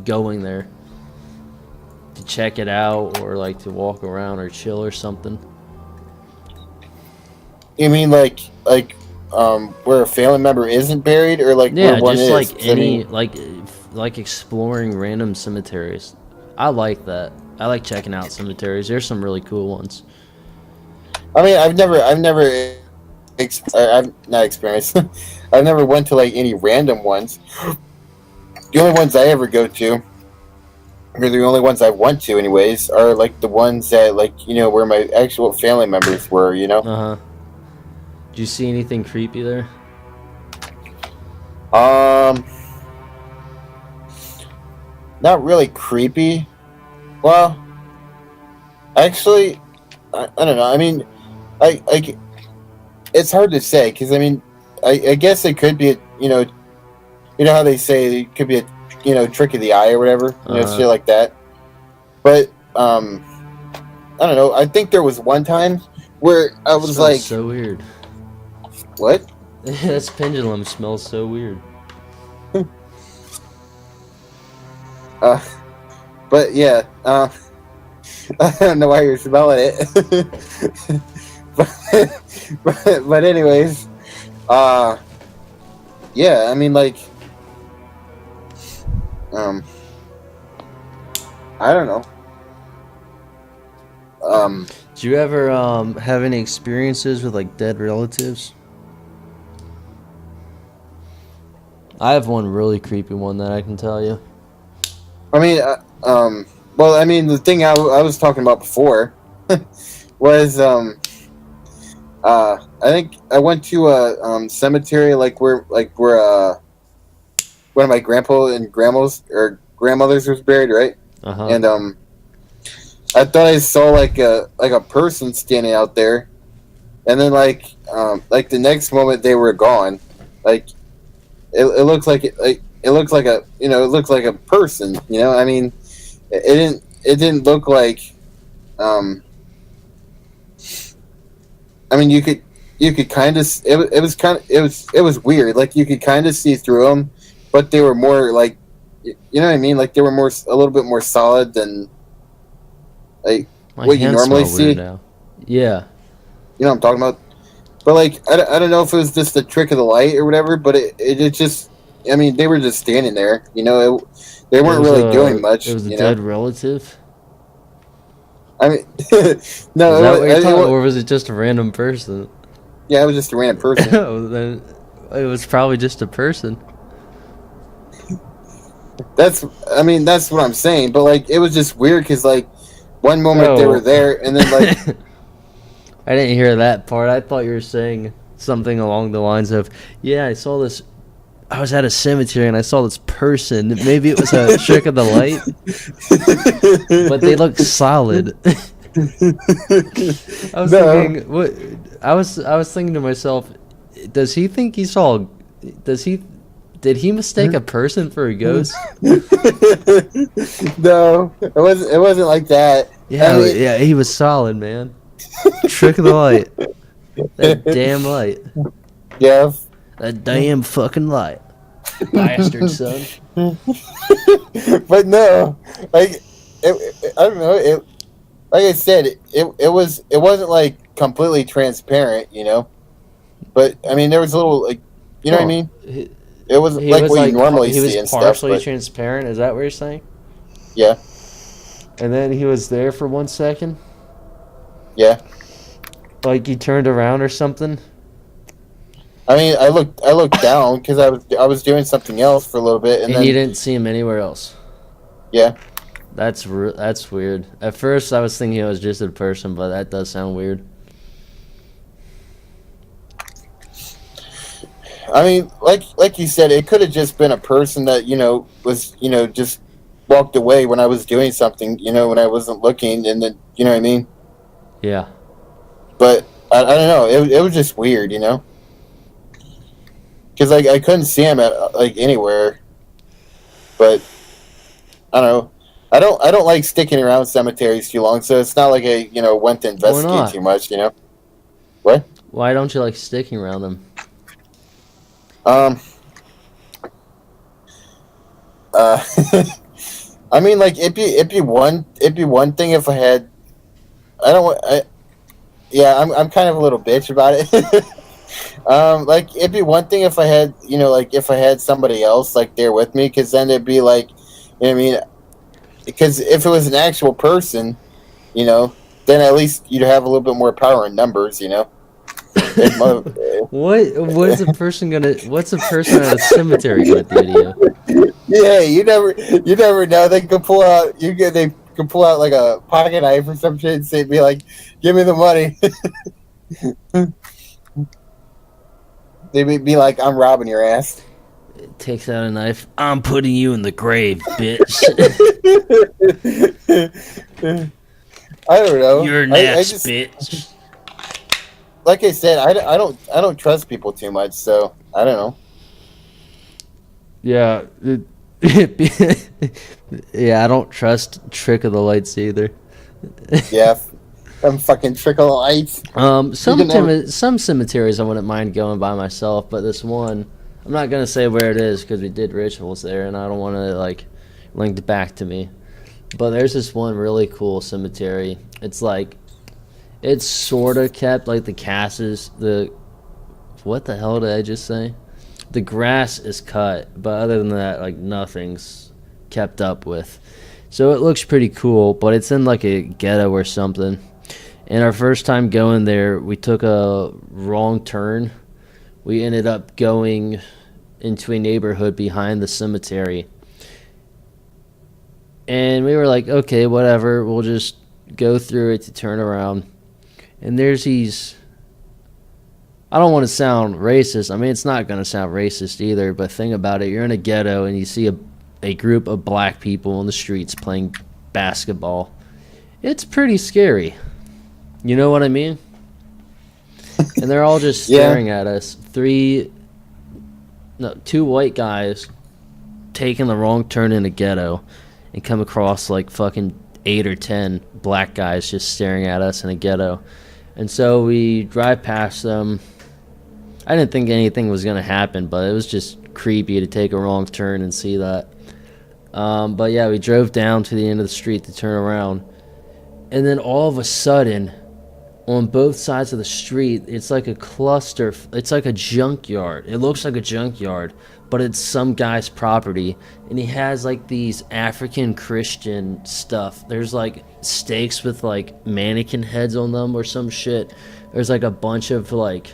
going there to check it out or like to walk around or chill or something. You mean where a family member isn't buried, or like Yeah, where one just is? like 'Cause I any mean, like exploring random cemeteries. I like that. I like checking out cemeteries. There's some really cool ones. I mean, I've not experienced. I've never went to like any random ones. The only ones I ever go to, or the only ones I went to, anyways, are like the ones that where my actual family members were. Uh-huh. Did you see anything creepy there? Not really creepy. Well, actually, I don't know. I mean, it's hard to say because I mean, I guess it could be how they say it could be a trick of the eye or whatever, shit like that. But I don't know. I think there was one time where I was like, so weird. What? This pendulum smells so weird. But yeah, I don't know why you're smelling it. but anyways, yeah, I mean, like, I don't know. Did you ever have any experiences with like dead relatives? I have one really creepy one that I can tell you. I mean, well, I mean, the thing I was talking about before was, I think I went to a cemetery where one of my grandpa and grandmothers was buried, right? Uh-huh. And I thought I saw like a person standing out there, and then like the next moment they were gone. Like it looks like it looks like a person. I mean, it didn't look like. I mean, you could kind of it was weird. Like you could kind of see through them, but they were more like, you know what I mean? Like they were a little bit more solid than like what you normally see. Now. Yeah. You know what I'm talking about? But like I don't know if it was just the trick of the light or whatever, but it just, I mean, they were just standing there. They weren't really doing much. It was a dead relative. I mean, no. Is that what you're talking, or was it just a random person? Yeah, it was just a random person. Oh, then it was probably just a person. That's what I'm saying. But like, it was just weird because like, one moment they were there, and then like, I didn't hear that part. I thought you were saying something along the lines of, "Yeah, I saw this. I was at a cemetery and I saw this person. Maybe it was a trick of the light, but they looked solid." I was thinking, what? I was thinking to myself, does he think he saw? Did he mistake a person for a ghost? No, it wasn't like that. Yeah, I mean, yeah, he was solid, man. Trick of the light. That damn light. Yeah. That damn fucking light. Bastard, son. But no, like, I don't know. Like I said, it wasn't like completely transparent, But I mean, there was a little like, you know what I mean? It was like what you normally see and stuff. He was partially transparent. Is that what you're saying? Yeah. And then he was there for 1 second. Yeah. Like he turned around or something. I mean, I looked down because I was doing something else for a little bit, and then you didn't see him anywhere else. Yeah. That's weird. At first, I was thinking it was just a person, but that does sound weird. I mean, like you said, it could have just been a person that was just walked away when I was doing something, when I wasn't looking, and then you know what I mean. Yeah. But I don't know. It was just weird, because like I couldn't see him at like anywhere. But I don't know. I don't like sticking around cemeteries too long, so it's not like I went to investigate too much, What? Why don't you like sticking around them? Um. Uh. I mean, like it'd be one thing if I had. I don't want. Yeah, I'm kind of a little bitch about it. Like it'd be one thing if I had, like if I had somebody else like there with me, because then it'd be like, what I mean? Because if it was an actual person, then at least you'd have a little bit more power in numbers, What's a person at a cemetery gonna do to you? Yeah, you never know. They could pull out they could pull out like a pocket knife or some shit and say, be like, "Give me the money." They'd be like, "I'm robbing your ass." Takes out a knife. I'm putting you in the grave, bitch. I don't know. You're next, bitch. Like I said, I don't trust people too much, so I don't know. Yeah. Yeah, I don't trust Trick of the Lights either. Yeah, I'm fucking trickle lights. Some cemeteries I wouldn't mind going by myself, but this one, I'm not gonna say where it is because we did rituals there, and I don't want to like link it back to me. But there's this one really cool cemetery. It's sort of kept, like what the hell did I just say? The grass is cut, but other than that, like nothing's kept up with. So it looks pretty cool, but it's in like a ghetto or something. And our first time going there, we took a wrong turn. We ended up going into a neighborhood behind the cemetery. And we were like, okay, whatever, we'll just go through it to turn around. And there's these... I don't want to sound racist. I mean, it's not going to sound racist either, but think about it. You're in a ghetto and you see a group of black people on the streets playing basketball. It's pretty scary. You know what I mean? And they're all just staring at us. Two white guys taking the wrong turn in a ghetto and come across like fucking 8 or 10 black guys just staring at us in a ghetto. And so we drive past them. I didn't think anything was going to happen, but it was just creepy to take a wrong turn and see that. But yeah, we drove down to the end of the street to turn around. And then all of a sudden, on both sides of the street, it's like a cluster. It's like a junkyard. It looks like a junkyard, but it's some guy's property. And he has like these African Christian stuff. There's like stakes with like mannequin heads on them or some shit. There's like a bunch of like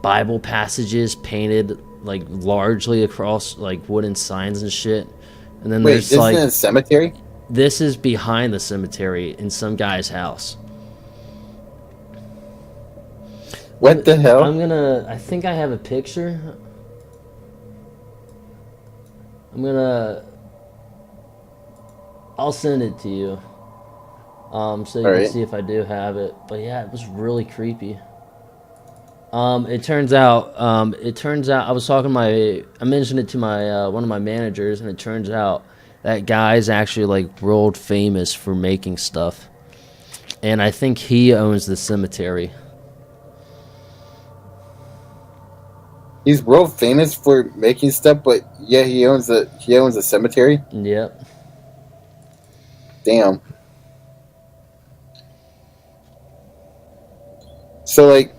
Bible passages painted like largely across like wooden signs and shit. And then there's this like is a cemetery? This is behind the cemetery in some guy's house. What the hell? I think I have a picture. I'll send it to you. So you can see if I do have it. But yeah, it was really creepy. It turns out I was talking I mentioned it to my one of my managers, and it turns out that guy's actually like world famous for making stuff. And I think he owns the cemetery. He's world famous for making stuff, but yeah, he owns a cemetery. Yep. Damn. So like,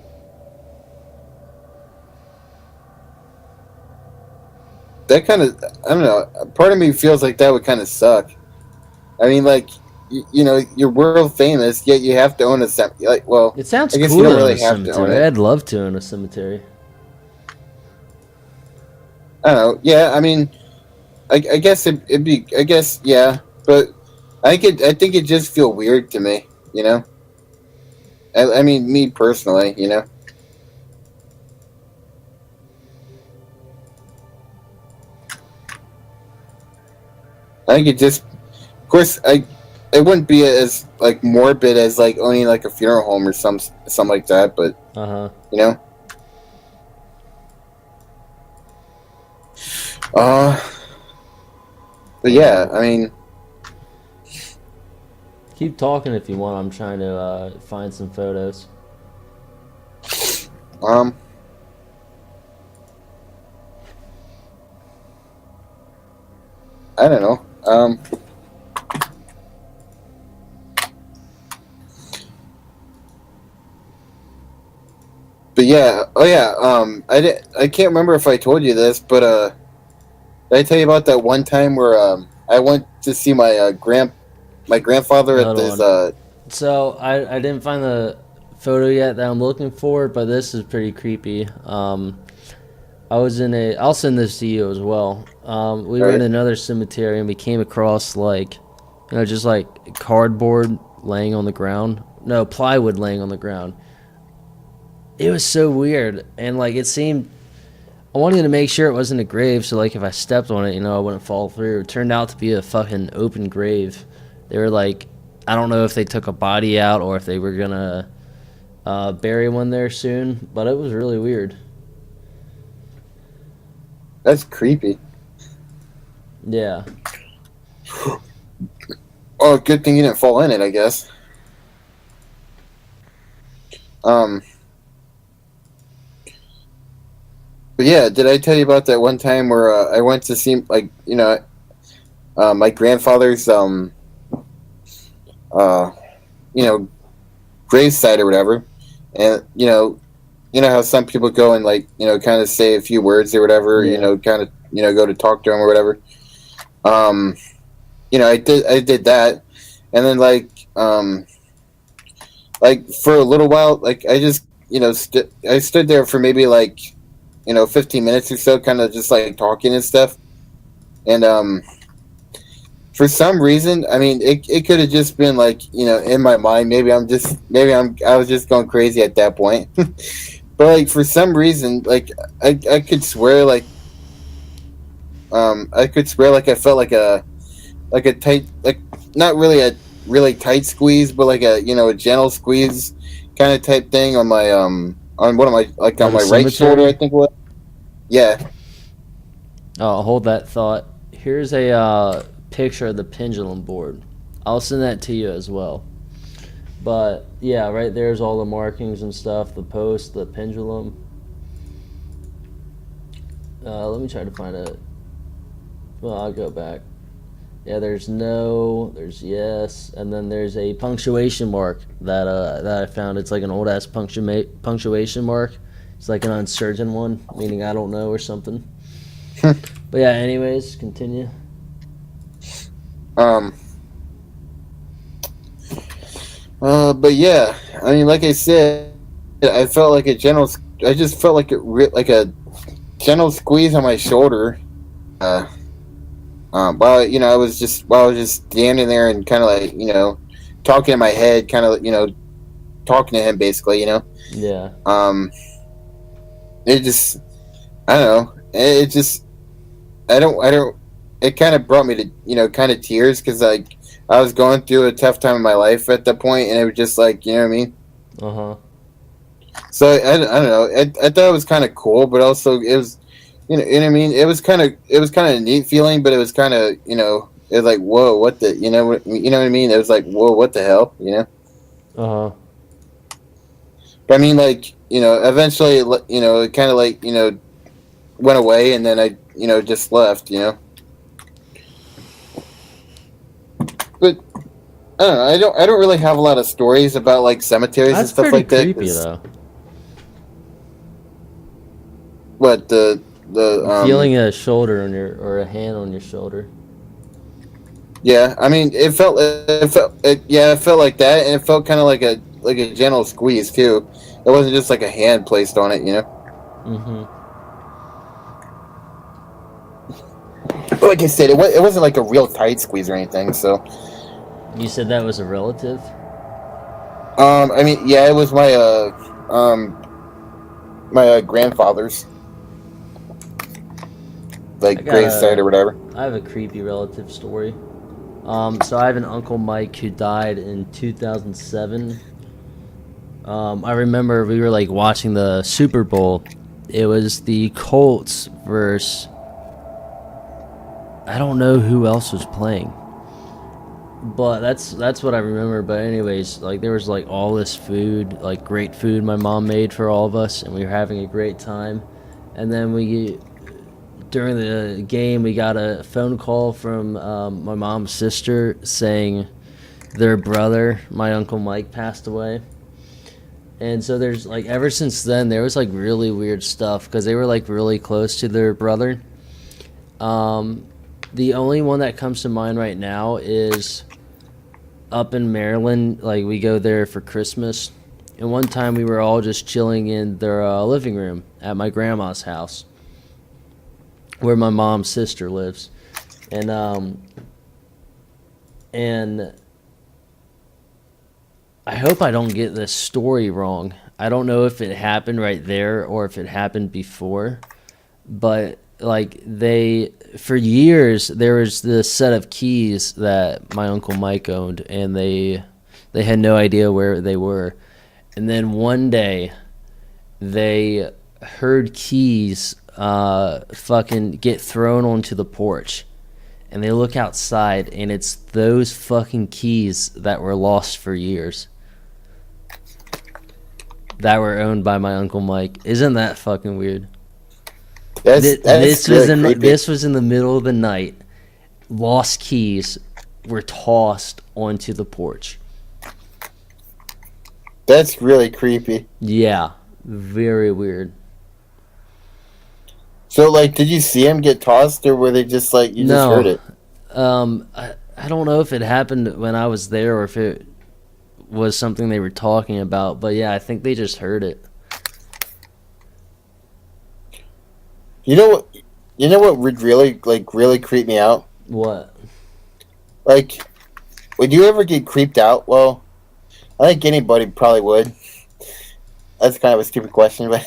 that kind of, I don't know. Part of me feels like that would kind of suck. I mean, like, you're world famous, yet you have to own a cemetery. Like, well, it sounds I guess cool you don't to own really a have to own cemetery. it. I'd love to own a cemetery. I don't know. Yeah, I mean, I guess it'd be. I guess yeah, but I think it just feel weird to me. I mean, me personally, I think it just, of course, it wouldn't be as like morbid as like owning like a funeral home or something like that, but but yeah, I mean, keep talking if you want. I'm trying to find some photos. Um, I don't know. But yeah, oh yeah. I can't remember if I told you this, but did I tell you about that one time where I went to see my grandfather at Hold this on. So I didn't find the photo yet that I'm looking for, but this is pretty creepy. I'll send this to you as well. We were in right? another cemetery and we came across just like cardboard laying on the ground. No, plywood laying on the ground. It was so weird, and like it seemed. I wanted to make sure it wasn't a grave, so like if I stepped on it, I wouldn't fall through. It turned out to be a fucking open grave. They were like, I don't know if they took a body out or if they were gonna bury one there soon, but it was really weird. That's creepy. Yeah. Oh, good thing you didn't fall in it, I guess. But yeah, did I tell you about that one time where I went to see my grandfather's uh, gravesite or whatever, and how some people go and kind of say a few words or whatever, Yeah. kind of go to talk to him or whatever. I did that, and then for a little while, I just I stood there for maybe 15 minutes or so, kind of just talking and stuff, and for some reason, I mean, it could have just been in my mind. I was just going crazy at that point. But for some reason, I could swear I felt like a tight, not really a really tight squeeze, but a gentle squeeze kind of type thing on my on one of my on my right shoulder, I think it was. Yeah. Oh, hold that thought. Here's a picture of the pendulum board. I'll send that to you as well. But yeah, right there's all the markings and stuff, the post, the pendulum. Let me try to find it. Well, I'll go back. Yeah, there's yes, and then there's a punctuation mark that I found. It's like an old ass punctuation mark. It's like an uncertain one, meaning I don't know or something. But yeah, anyways, continue. But yeah, I mean, like I said, I felt like I just felt like a gentle squeeze on my shoulder. I was just standing there and kind of talking in my head, kind of talking to him basically, Yeah. It just, I don't know, it just, I don't. It kind of brought me to kind of tears because I was going through a tough time in my life at that point, and it was just what I mean. So I don't know. I thought it was kind of cool, but also it was, what I mean. It was kind of a neat feeling, but it was kind of it was like, whoa, what the what I mean. It was like, whoa, what the hell, But I mean, eventually, it kind of went away, and then I just left, But I don't know. I don't really have a lot of stories about cemeteries and stuff like that. That's pretty creepy though. What the feeling a shoulder on or a hand on your shoulder. Yeah, I mean, it felt like that, and it felt kind of like a gentle squeeze too. It wasn't just like a hand placed on it, But like I said, it wasn't like a real tight squeeze or anything. So. You said that was a relative? I mean, yeah, it was my grandfather's, gravesite or whatever. I have a creepy relative story. So I have an Uncle Mike who died in 2007. I remember we were watching the Super Bowl. It was the Colts versus, I don't know who else was playing. But that's what I remember. But anyways, like there was like all this food, like great food my mom made for all of us, and we were having a great time. And then we during the game we got a phone call from my mom's sister saying their brother, my uncle Mike, passed away. And so there's like ever since then there was like really weird stuff because they were like really close to their brother. The only one that comes to mind right now is up in Maryland. Like we go there for Christmas, and one time we were all just chilling in their living room at my grandma's house, where my mom's sister lives, and I hope I don't get this story wrong. I don't know if it happened right there or if it happened before, but like they for years there was this set of keys that my uncle Mike owned, and they had no idea where they were. And then one day they heard keys fucking get thrown onto the porch, and they look outside and it's those fucking keys that were lost for years, that were owned by my uncle Mike. Isn't that fucking weird? This was in the middle of the night. Lost keys were tossed onto the porch. That's really creepy. Yeah, very weird. So, like, did you see him get tossed, or were they just like you just heard it? I don't know if it happened when I was there or if it was something they were talking about, but yeah, I think they just heard it. You know what? You know what would really creep me out? What? Like, would you ever get creeped out? Well, I think anybody probably would. That's kind of a stupid question, but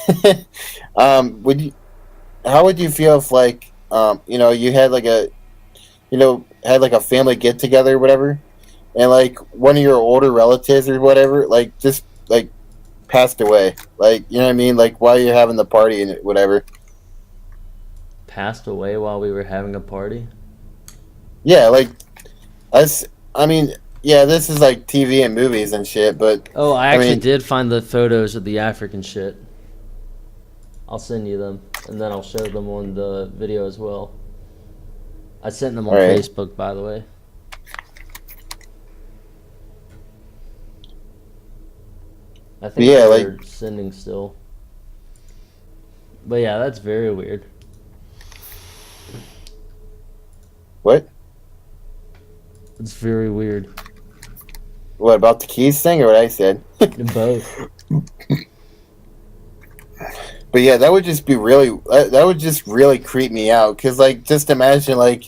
would you? How would you feel if, like, you had like a family get together or whatever, and like one of your older relatives or whatever, like just like passed away, like you know what I mean, like while you're having the party and whatever. Passed away while we were having a party? Yeah, like I mean, yeah, this is like TV and movies and shit, but Oh, I actually did find the photos of the African shit. I'll send you them, and then I'll show them on the video as well. I sent them on Facebook, by the way. I think they're sending still. But yeah, that's very weird. What? It's very weird. What about the keys thing, or what I said? Both. But yeah, that would just be that would just really creep me out, because like just imagine like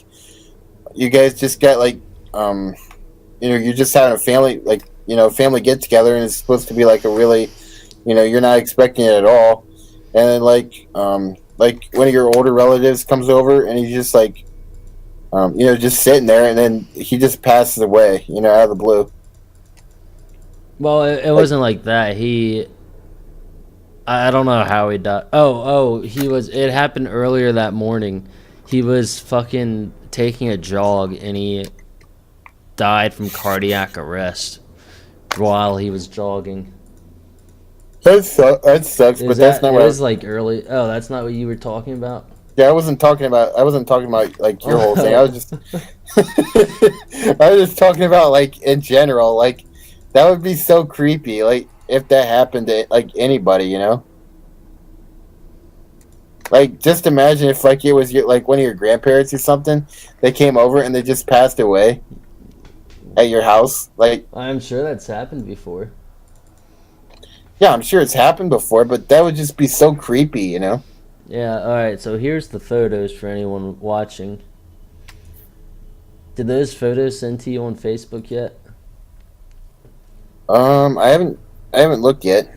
you guys just got like you're just having a family family get together, and it's supposed to be like a really you're not expecting it at all, and then like one of your older relatives comes over and he's just like just sitting there, and then he just passes away out of the blue. Well, it wasn't like that. I don't know how he died. It happened earlier that morning. He was fucking taking a jog, and he died from cardiac arrest while he was jogging. That sucks, but that's not what it was like early. Oh, that's not what you were talking about? Yeah, I wasn't talking about like your whole thing. I was just I was just talking about like in general, like that would be so creepy, like if that happened to like anybody, Like just imagine if like it was like one of your grandparents or something, they came over and they just passed away at your house. Like I'm sure that's happened before. Yeah, I'm sure it's happened before, but that would just be so creepy, Yeah, alright, so here's the photos for anyone watching. Did those photos send to you on Facebook yet? I haven't looked yet.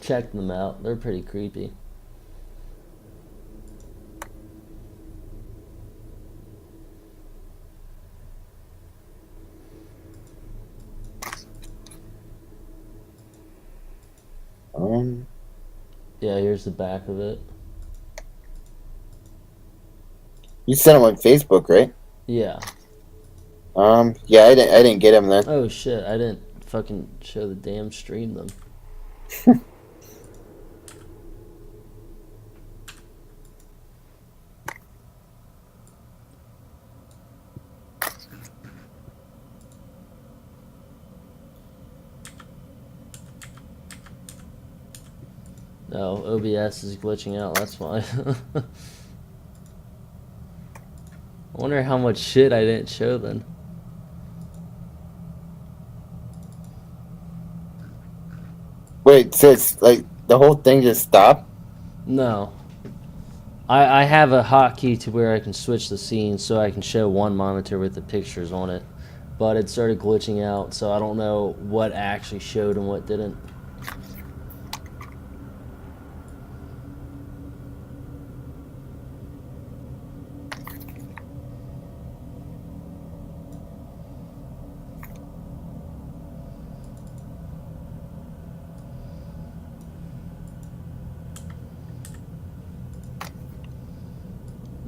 Check them out. They're pretty creepy. Yeah, here's the back of it. You sent them on Facebook, right? Yeah. Yeah, I didn't get him then. Oh shit! I didn't fucking show the damn stream them. No, OBS is glitching out. That's why. I wonder how much shit I didn't show then. Wait, so it's like the whole thing just stopped? No. I have a hotkey to where I can switch the scene so I can show one monitor with the pictures on it. But it started glitching out, so I don't know what actually showed and what didn't.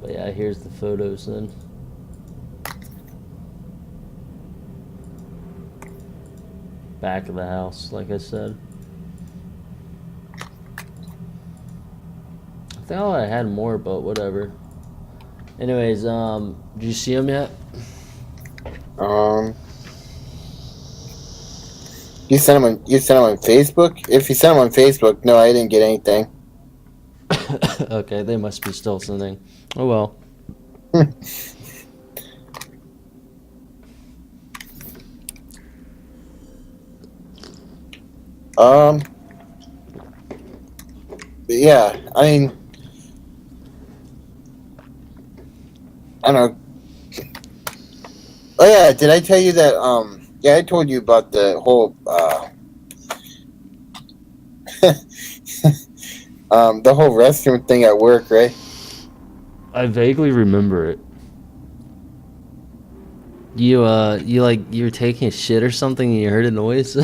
But yeah, here's the photos then. Back of the house, like I said. I thought I had more, but whatever. Anyways, did you see them yet? You sent him on Facebook? If you sent him on Facebook, no, I didn't get anything. Okay, they must be still sending. Oh well. Yeah, I mean, I don't know. Oh yeah, did I tell you that? Yeah, I told you about the whole the whole restroom thing at work, right? I vaguely remember it. You were taking a shit or something and you heard a noise?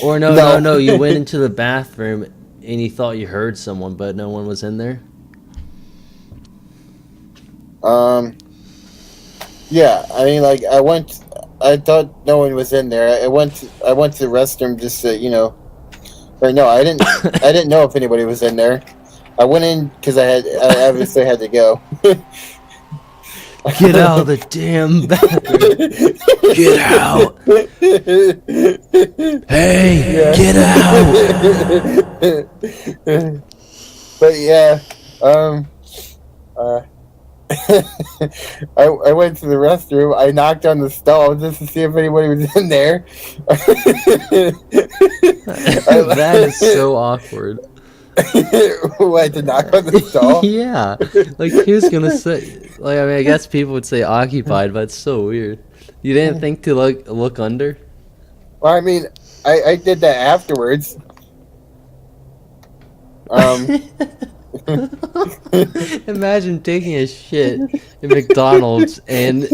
Or no, you went into the bathroom and you thought you heard someone, but no one was in there? Yeah, I mean, like, I thought no one was in there. I went to the restroom just to, you know, or no, I didn't know if anybody was in there. I went in because I obviously had to go. Get out of the damn bathroom. Get out. Hey, Yeah. get out. But yeah, I went to the restroom. I knocked on the stall just to see if anybody was in there. That is so awkward. What, to knock on the stall? Yeah. Like, who's gonna say... Like, I mean, I guess people would say occupied, but it's so weird. You didn't think to look under? Well, I mean, I did that afterwards. Imagine taking a shit at McDonald's and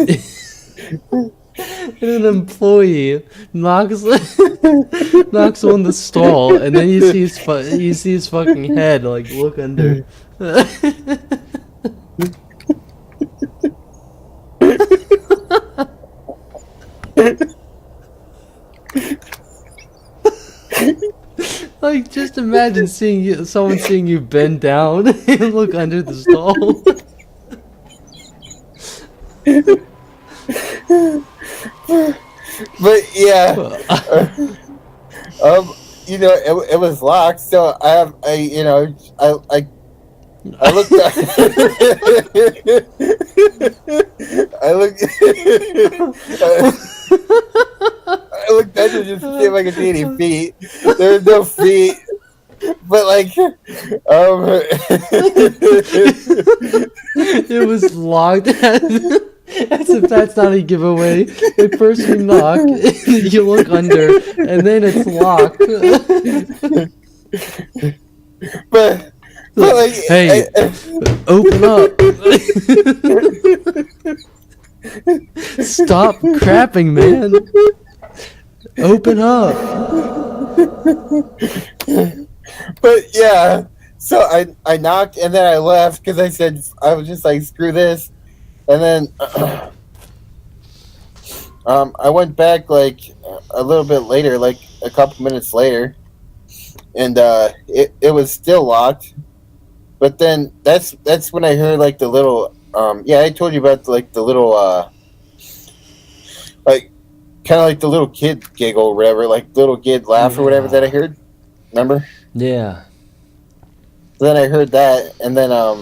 an employee knocks on the stall, and then you see his fucking head like look under. Like, just imagine someone seeing you bend down and look under the stall. But yeah, you know, it was locked, so I looked at I looked under just to see if I could see any feet. There was no feet. But like It was locked. As if that's not a giveaway. At first you knock, you look under, and then it's locked. but like, hey, open up. Stop crapping, man. Open up. But yeah, so I knocked and then I left because I said I was just like, screw this. And then I went back like a little bit later, like a couple minutes later, and it was still locked. But then that's when I heard like the little yeah, I told you about like the little like kind of like the little kid giggle or whatever, like little kid laugh or whatever that I Yeah. heard. Remember? Yeah. So then I heard that, and then I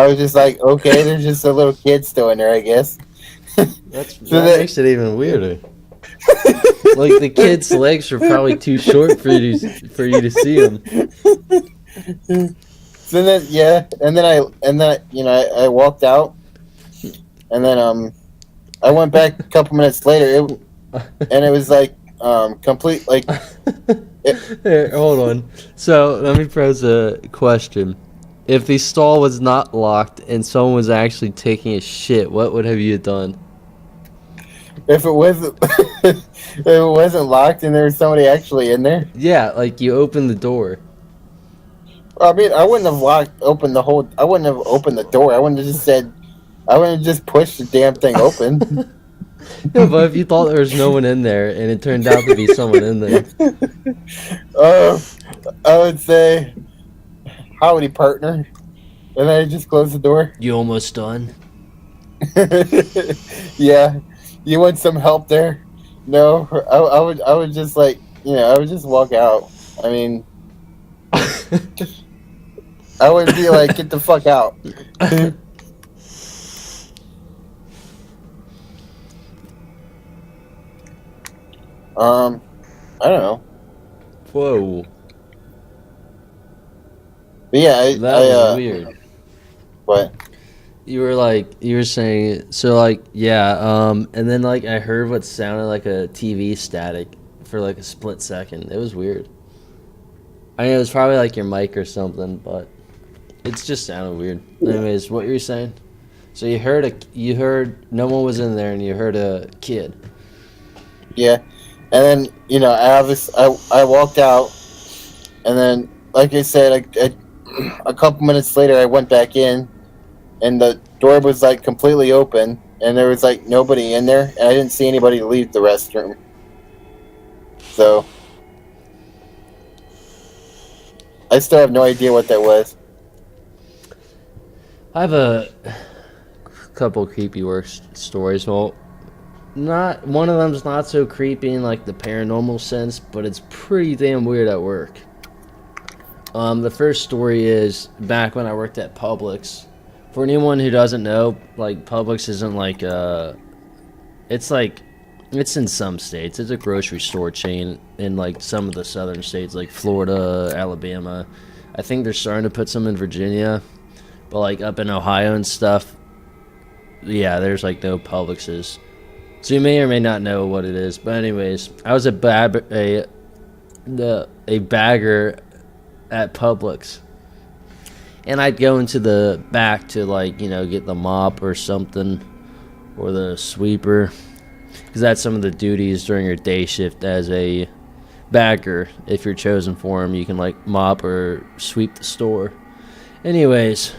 was just like, okay, there's just a little kid still in there, I guess. So That makes it even weirder. Like the kid's legs are probably too short for you to see them. So then yeah, and then you know I walked out, and then I went back a couple minutes later, and it was like complete like Here, hold on. So let me pose a question. If the stall was not locked and someone was actually taking a shit, what would have you done? if it wasn't if it wasn't locked and there was somebody actually in there. Yeah, like you open the door. I mean, I wouldn't have opened the whole. I wouldn't have opened the door. I wouldn't have just said. I wouldn't have just pushed the damn thing open. No, but if you thought there was no one in there and it turned out to be someone in there. I would say, howdy, partner. And then I just close the door. You almost done? Yeah. You want some help there? No. I would just like, I would just walk out. I mean, I would be like, get the fuck out. I don't know. Whoa. But yeah, That was weird. What? You were saying, so like, yeah, and then like I heard what sounded like a TV static for like a split second. It was weird. I mean, it was probably like your mic or something, but it's just sounded weird. Anyways, what you were saying? So you heard no one was in there, and you heard a kid. Yeah, and then I walked out, and then like I said, a couple minutes later I went back in, and the door was like completely open, and there was like nobody in there, and I didn't see anybody leave the restroom. So I still have no idea what that was. I have a couple creepy stories. Well, not one of them's not so creepy in like the paranormal sense, but it's pretty damn weird at work. The first story is back when I worked at Publix. For anyone who doesn't know, like Publix isn't like it's in some states. It's a grocery store chain in like some of the southern states like Florida, Alabama. I think they're starting to put some in Virginia, but like up in Ohio and stuff, yeah, there's like no Publixes. So you may or may not know what it is. But anyways, I was a bagger at Publix. And I'd go into the back to like, get the mop or something, or the sweeper, because that's some of the duties during your day shift as a bagger. If you're chosen for them, you can like mop or sweep the store. Anyways,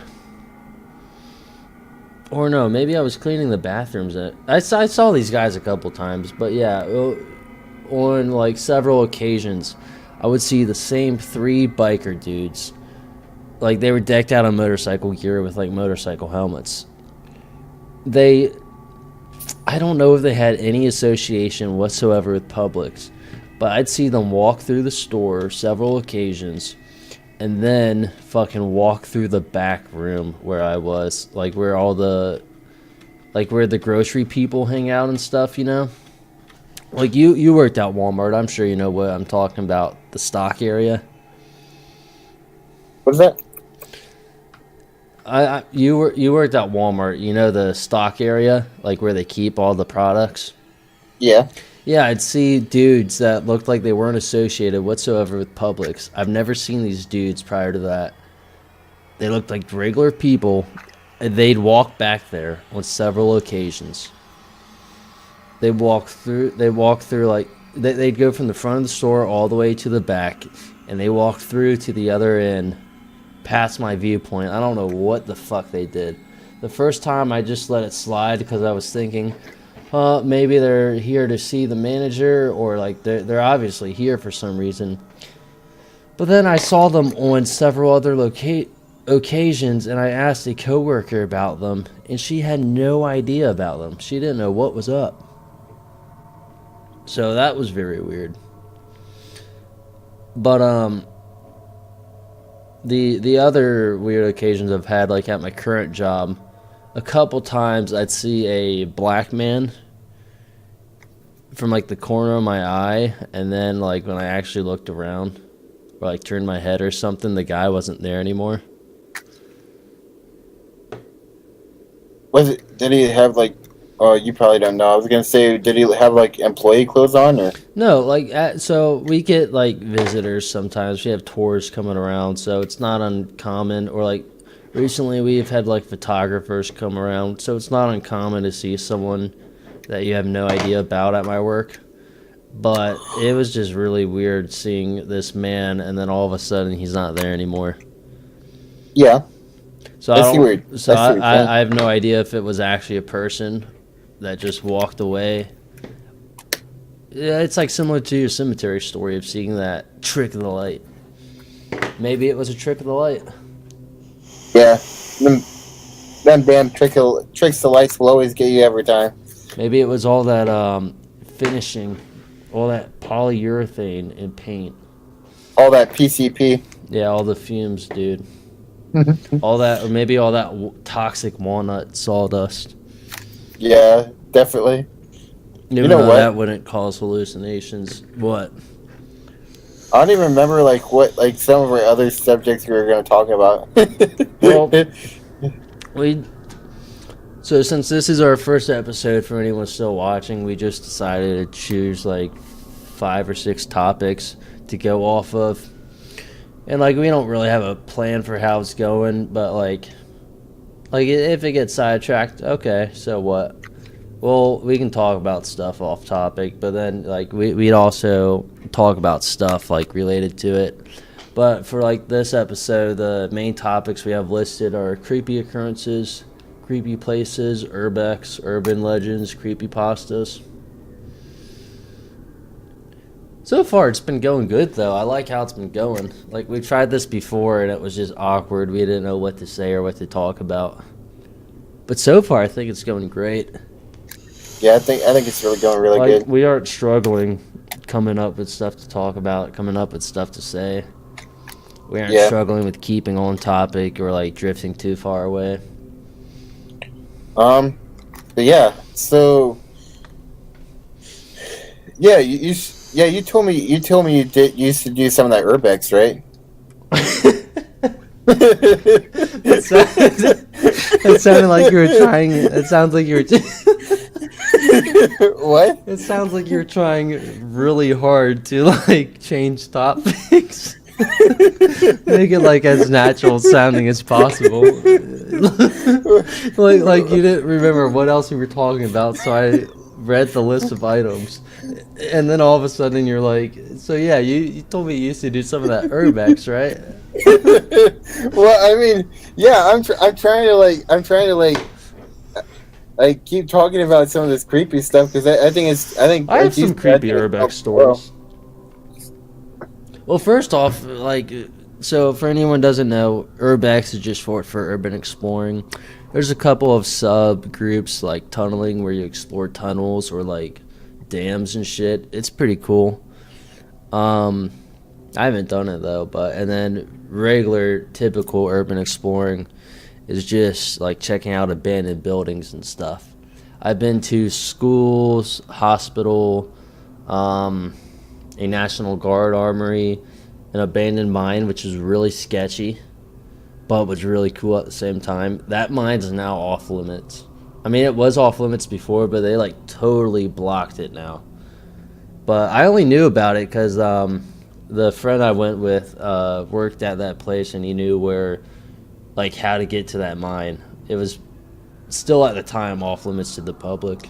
or no, maybe I was cleaning the bathrooms. I saw these guys a couple times, but yeah, on like several occasions, I would see the same three biker dudes. Like, they were decked out on motorcycle gear with, like, motorcycle helmets. I don't know if they had any association whatsoever with Publix, but I'd see them walk through the store several occasions and then fucking walk through the back room where I was, like, where where the grocery people hang out and stuff, Like, you worked at Walmart. I'm sure you know what I'm talking about, the stock area. What is that? You worked at Walmart, the stock area, like where they keep all the products. Yeah. Yeah, I'd see dudes that looked like they weren't associated whatsoever with Publix. I've never seen these dudes prior to that. They looked like regular people, and they'd walk back there on several occasions. They'd walk through like they'd go from the front of the store all the way to the back, and they walked through to the other end. Past my viewpoint. I don't know what the fuck they did, The first time I just let it slide because I was thinking, maybe they're here to see the manager, or like they're obviously here for some reason. But then I saw them on several other occasions, and I asked a coworker about them, and she had no idea about them. She didn't know what was up. So that was very weird. But the other weird occasions I've had, like at my current job, a couple times I'd see a black man from like the corner of my eye, and then like when I actually looked around or like turned my head or something, the guy wasn't there anymore. Did he have like? Oh, you probably don't know. I was gonna say, did he have like employee clothes on, or? No, like so we get like visitors sometimes. We have tours coming around, so it's not uncommon. Or like recently, we've had like photographers come around, so it's not uncommon to see someone that you have no idea about at my work. But it was just really weird seeing this man, and then all of a sudden he's not there anymore. Yeah. So I see weird. So I have no idea if it was actually a person that just walked away. Yeah, it's like similar to your cemetery story of seeing that trick of the light. Maybe it was a trick of the light. Yeah, them damn tricks of lights will always get you every time. Maybe it was all that finishing, all that polyurethane and paint. All that PCP. Yeah, all the fumes, dude. All that, or maybe all that toxic walnut sawdust. Yeah, definitely. You know what? That wouldn't cause hallucinations. What? I don't even remember what some of our other subjects we were going to talk about. Well, so since this is our first episode for anyone still watching, we just decided to choose like 5 or 6 topics to go off of. And like we don't really have a plan for how it's going, but like if it gets sidetracked, okay, so what? Well, we can talk about stuff off topic, but then like we'd also talk about stuff like related to it. But for like this episode, the main topics we have listed are creepy occurrences, creepy places, urbex, urban legends, creepypastas. So far, it's been going good, though. I like how it's been going. Like, we tried this before, and it was just awkward. We didn't know what to say or what to talk about. But so far, I think it's going great. Yeah, I think it's really going really good. We aren't struggling coming up with stuff to talk about, coming up with stuff to say. We aren't struggling with keeping on topic or, like, drifting too far away. But yeah, so... Yeah, you told me you used to do some of that urbex, right? It sounded like you were trying. It sounds like you were. What? It sounds like you're trying really hard to like change topics. Make it like as natural sounding as possible. like you didn't remember what else we were talking about, so I read the list of items, and then all of a sudden you're like, so yeah, you told me you used to do some of that urbex, right? Well, I mean, yeah, I'm trying to keep talking about some of this creepy stuff because I have some creepy urbex stories. Well, first off, so for anyone who doesn't know, urbex is just short for urban exploring. There's a couple of subgroups like tunneling where you explore tunnels or like dams and shit. It's pretty cool. I haven't done it though, and then regular typical urban exploring is just like checking out abandoned buildings and stuff. I've been to schools, hospital, a National Guard armory, an abandoned mine, which is really sketchy, but was really cool at the same time. That mine's now off limits. I mean, it was off limits before, but they like totally blocked it now. But I only knew about it because the friend I went with worked at that place, and he knew how to get to that mine. It was still at the time off limits to the public.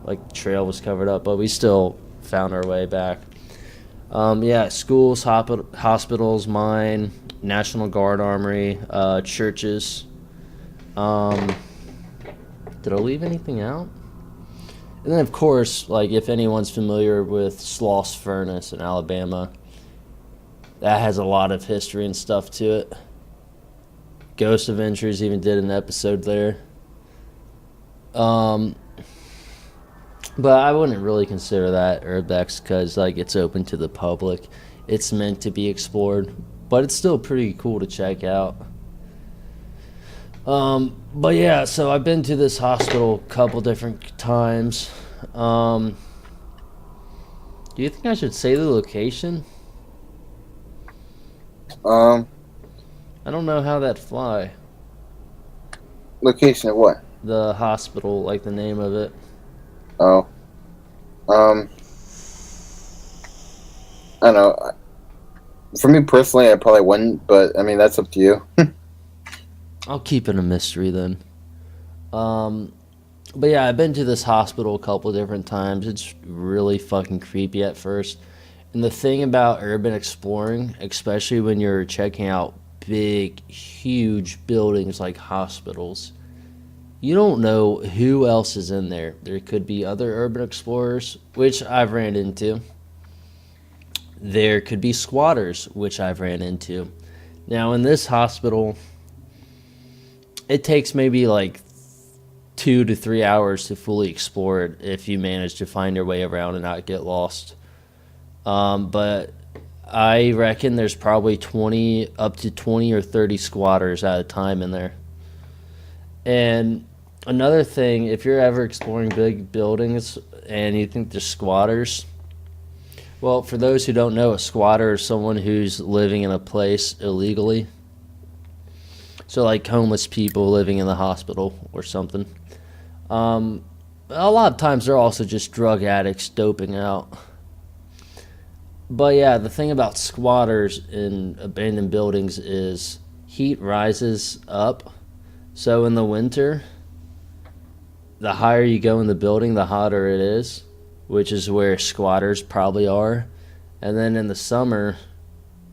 Like the trail was covered up, but we still found our way back. Schools, hospitals, mine, National Guard armory, churches. Did I leave anything out? And then, of course, like, if anyone's familiar with Sloss Furnace in Alabama, that has a lot of history and stuff to it. Ghost Adventures even did an episode there. But I wouldn't really consider that urbex because, like, it's open to the public. It's meant to be explored, but it's still pretty cool to check out. But yeah, so I've been to this hospital a couple different times. Do you think I should say the location? I don't know how that fly. Location of what? The hospital, like the name of it. Oh. I don't know. For me personally, I probably wouldn't, but I mean, that's up to you. I'll keep it a mystery then. But yeah, I've been to this hospital a couple different times. It's really fucking creepy at first. And the thing about urban exploring, especially when you're checking out big, huge buildings like hospitals, you don't know who else is in there. There could be other urban explorers, which I've ran into. There could be squatters, which I've ran into. Now, in this hospital, it takes maybe like 2 to 3 hours to fully explore it if you manage to find your way around and not get lost. But I reckon there's probably up to 20 or 30 squatters at a time in there. And another thing, if you're ever exploring big buildings and you think there's squatters, well, for those who don't know, a squatter is someone who's living in a place illegally. So like homeless people living in the hospital or something. A lot of times they're also just drug addicts doping out. But yeah, the thing about squatters in abandoned buildings is heat rises up. So in the winter, the higher you go in the building, the hotter it is, which is where squatters probably are. And then in the summer,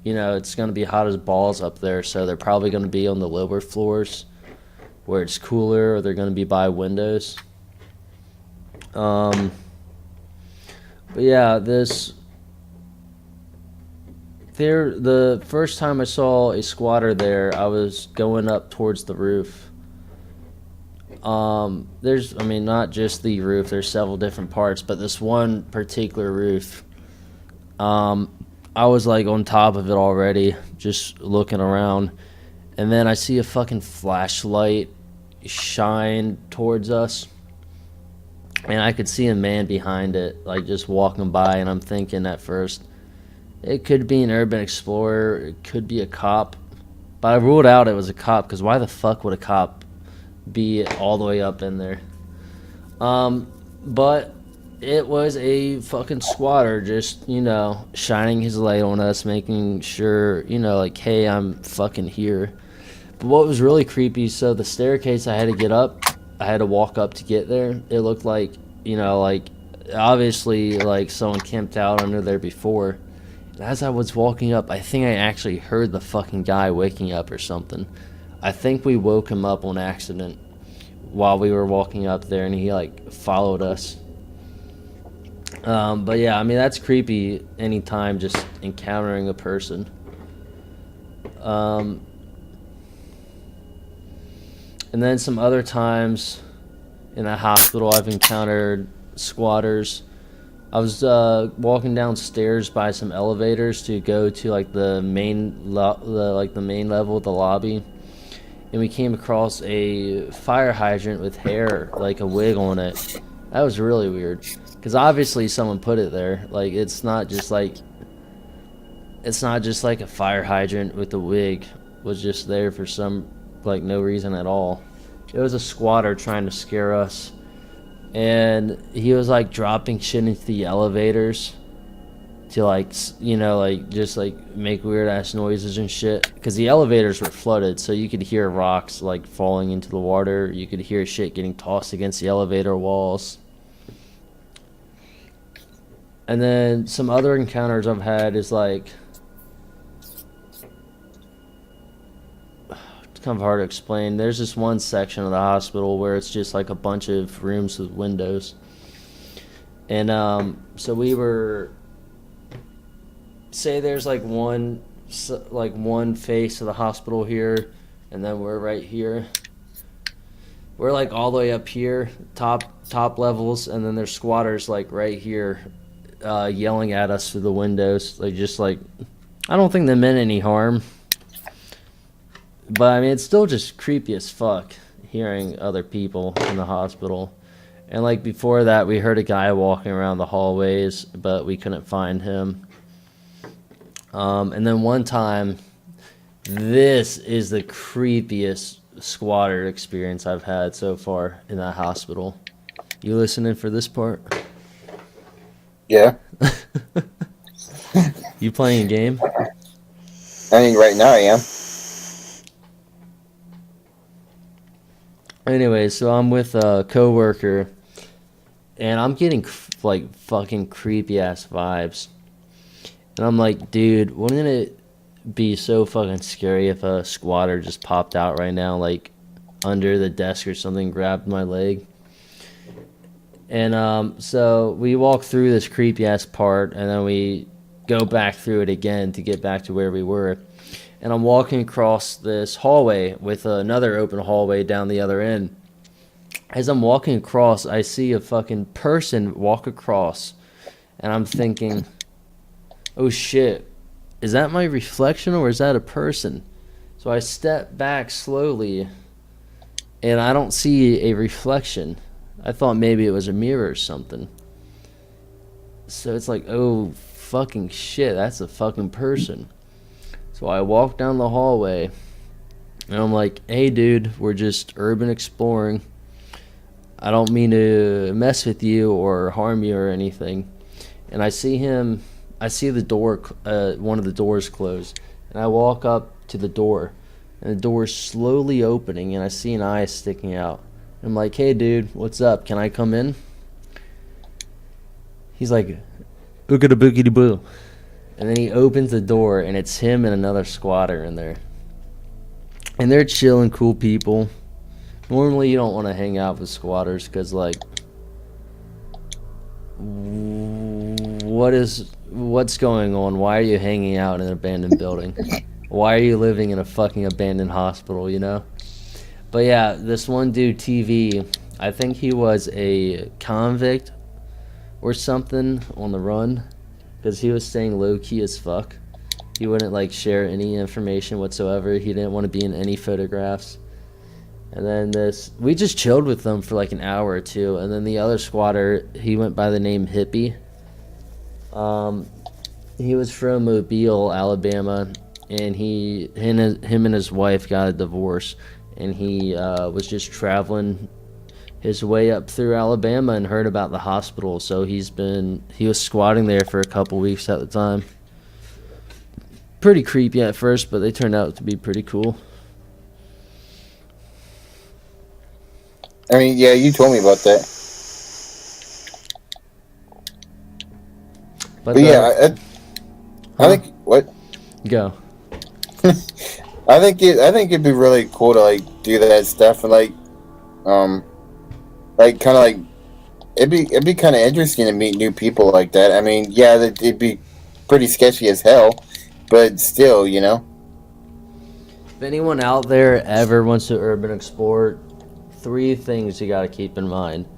you know, it's going to be hot as balls up there, so they're probably going to be on the lower floors where it's cooler, or they're going to be by windows. But yeah, the first time I saw a squatter there, I was going up towards the roof. Not just the roof, there's several different parts, but this one particular roof, I was like on top of it already, just looking around, and then I see a fucking flashlight shine towards us, and I could see a man behind it, like just walking by, and I'm thinking at first, it could be an urban explorer, it could be a cop, but I ruled out it was a cop, because why the fuck would a cop be all the way up in there? But it was a fucking squatter just, you know, shining his light on us, making sure, you know, like, hey, I'm fucking here. But what was really creepy, so the staircase I had to get up, I had to walk up to get there. It looked like, you know, like, obviously, like, someone camped out under there before. And as I was walking up, I think I actually heard the fucking guy waking up or something. I think we woke him up on accident while we were walking up there, and he, like, followed us. But yeah, I mean, that's creepy anytime just encountering a person. And then some other times in a hospital I've encountered squatters. I was walking downstairs by some elevators to go to like the main level of the lobby, and we came across a fire hydrant with hair, like a wig on it. That was really weird. Because obviously someone put it there. Like, it's not just like a fire hydrant with a wig was just there for some, like, no reason at all. It was a squatter trying to scare us. And he was, like, dropping shit into the elevators to, like, you know, like, just, like, make weird-ass noises and shit. Because the elevators were flooded, so you could hear rocks, like, falling into the water. You could hear shit getting tossed against the elevator walls. And then some other encounters I've had is like, kind of hard to explain. There's this one section of the hospital where it's just like a bunch of rooms with windows. And so we were, say there's like one face of the hospital here, and then we're right here. We're like all the way up here, top levels, and then there's squatters like right here, yelling at us through the windows. Like just like, I don't think they meant any harm, but I mean it's still just creepy as fuck hearing other people in the hospital. And like before that, we heard a guy walking around the hallways, but we couldn't find him. And then one time, this is the creepiest squatter experience I've had so far in that hospital. You listening for this part? Yeah. You playing a game? I mean, right now I am. Anyway, so I'm with a coworker, and I'm getting like fucking creepy ass vibes. And I'm like, dude, wouldn't it be so fucking scary if a squatter just popped out right now, like under the desk or something, grabbed my leg? And so we walk through this creepy ass part, and then we go back through it again to get back to where we were. And I'm walking across this hallway with another open hallway down the other end. As I'm walking across, I see a fucking person walk across, and I'm thinking, oh shit, is that my reflection or is that a person? So I step back slowly, and I don't see a reflection. I thought maybe it was a mirror or something. So it's like, oh fucking shit, that's a fucking person. So I walk down the hallway, and I'm like, hey dude, we're just urban exploring. I don't mean to mess with you or harm you or anything. And I see the door, one of the doors closed, and I walk up to the door, and the door is slowly opening, and I see an eye sticking out. I'm like, hey dude, what's up? Can I come in? He's like, oogada boogity boo. And then he opens the door, and it's him and another squatter in there. And they're chilling, cool people. Normally you don't want to hang out with squatters because, like, what's going on? Why are you hanging out in an abandoned building? Why are you living in a fucking abandoned hospital, you know? But yeah, this one dude, TV, I think he was a convict or something on the run, because he was staying low-key as fuck. He wouldn't like share any information whatsoever. He didn't want to be in any photographs. And then we just chilled with them for like an hour or two. And then the other squatter, he went by the name Hippie. He was from Mobile, Alabama, and him and his wife got a divorce. And he was just traveling his way up through Alabama and heard about the hospital. So he was squatting there for a couple weeks at the time. Pretty creepy at first, but they turned out to be pretty cool. I mean, yeah, you told me about that. But yeah, I think what? Go. I think it'd be really cool to like do that stuff and like kind of like it'd be kind of interesting to meet new people like that. I mean, yeah, it'd be pretty sketchy as hell, but still, you know. If anyone out there ever wants to urban explore, 3 things you gotta keep in mind.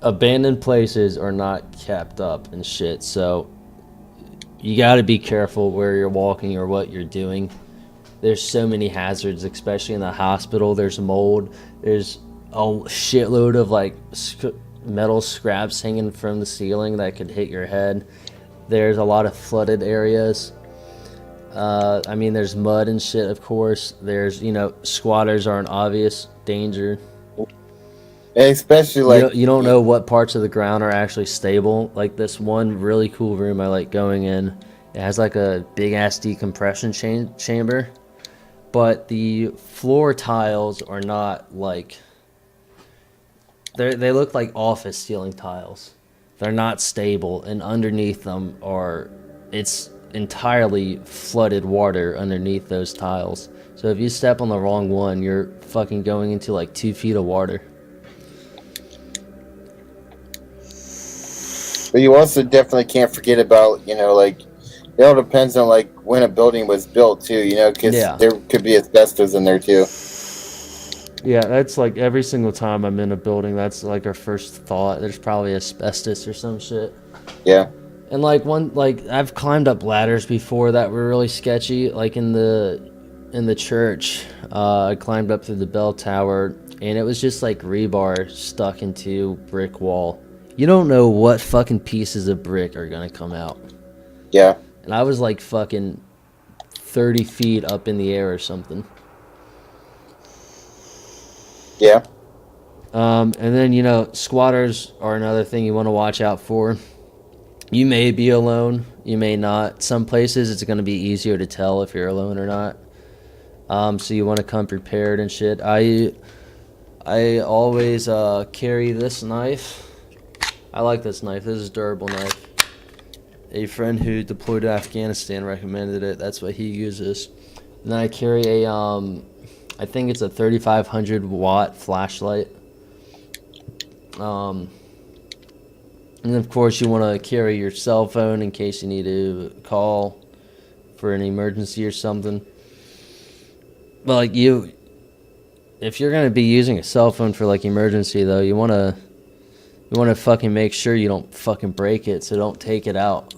Abandoned places are not kept up and shit, so you gotta be careful where you're walking or what you're doing. There's so many hazards, especially in the hospital. There's mold. There's a shitload of like metal scraps hanging from the ceiling that could hit your head. There's a lot of flooded areas. I mean, there's mud and shit, of course. There's, squatters are an obvious danger. Especially like you don't know what parts of the ground are actually stable. Like this one really cool room I like going in. It has like a big ass decompression chamber, but the floor tiles are not like they look like office ceiling tiles. They're not stable, and underneath them it's entirely flooded water underneath those tiles. So if you step on the wrong one, you're fucking going into like 2 feet of water. But you also definitely can't forget about, like, it all depends on, like, when a building was built, too, because Yeah. there could be asbestos in there, too. Yeah, that's like every single time I'm in a building, that's like our first thought. There's probably asbestos or some shit. Yeah. And like I've climbed up ladders before that were really sketchy. Like in the church, I climbed up through the bell tower, and it was just like rebar stuck into brick wall. You don't know what fucking pieces of brick are gonna come out. Yeah. And I was like fucking 30 feet up in the air or something. Yeah. And then, squatters are another thing you want to watch out for. You may be alone, you may not. Some places it's going to be easier to tell if you're alone or not. So you want to come prepared and shit. I always carry this knife. I like this knife. This is a durable knife. A friend who deployed to Afghanistan recommended it. That's what he uses. And then I carry I think it's a 3500 watt flashlight. And of course you want to carry your cell phone in case you need to call for an emergency or something. But like if you're going to be using a cell phone for like emergency though, you want to fucking make sure you don't fucking break it, so don't take it out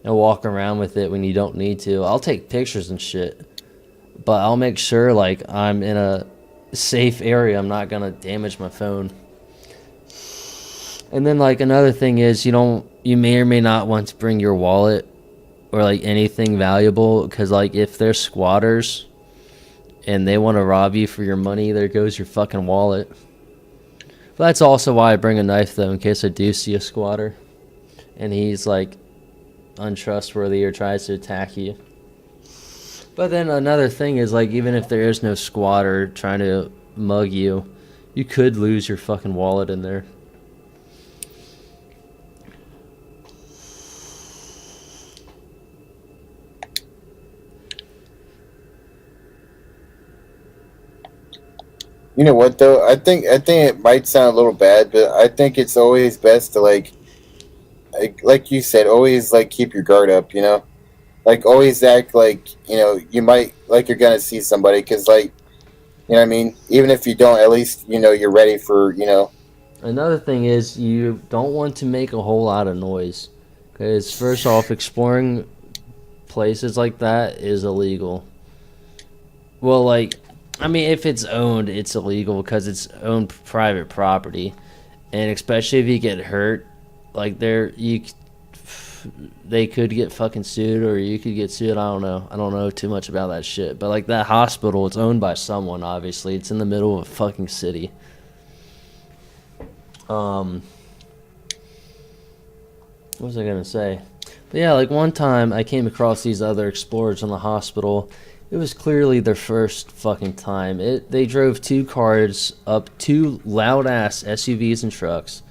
and walk around with it when you don't need to. I'll take pictures and shit, but I'll make sure like I'm in a safe area. I'm not gonna damage my phone. And then like another thing is you may or may not want to bring your wallet or like anything valuable, because like if they're squatters and they want to rob you for your money, there goes your fucking wallet. But that's also why I bring a knife though, in case I do see a squatter and he's like untrustworthy or tries to attack you. But then another thing is, like, even if there is no squatter trying to mug you, you could lose your fucking wallet in there. You know what, though? I think it might sound a little bad, but I think it's always best to, like you said, always, like, keep your guard up, Like, always act like, you might, like, you're gonna see somebody, because, like, you know what I mean? Even if you don't, at least, you're ready for, Another thing is, you don't want to make a whole lot of noise. Because, first off, exploring places like that is illegal. Well, like, I mean, if it's owned, it's illegal because it's owned private property. And especially if you get hurt, like, they could get fucking sued, or you could get sued. I don't know too much about that shit. But like that hospital, it's owned by someone, obviously. It's in the middle of a fucking city. What was I gonna say? But yeah, like one time I came across these other explorers in the hospital. It was clearly their first fucking time. They drove 2 cars up 2 loud ass SUVs and trucks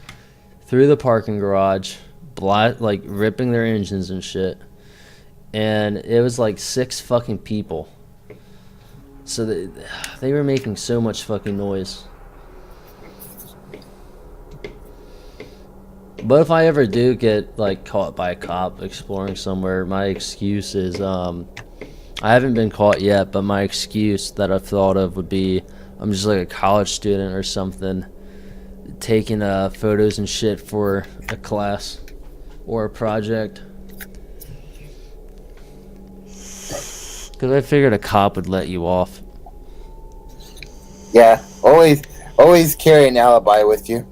through the parking garage, like ripping their engines and shit, and it was like 6 fucking people. So they were making so much fucking noise. But if I ever do get like caught by a cop exploring somewhere, my excuse is I haven't been caught yet, but my excuse that I've thought of would be I'm just like a college student or something, taking photos and shit for a class or a project. Because I figured a cop would let you off. Yeah, always carry an alibi with you.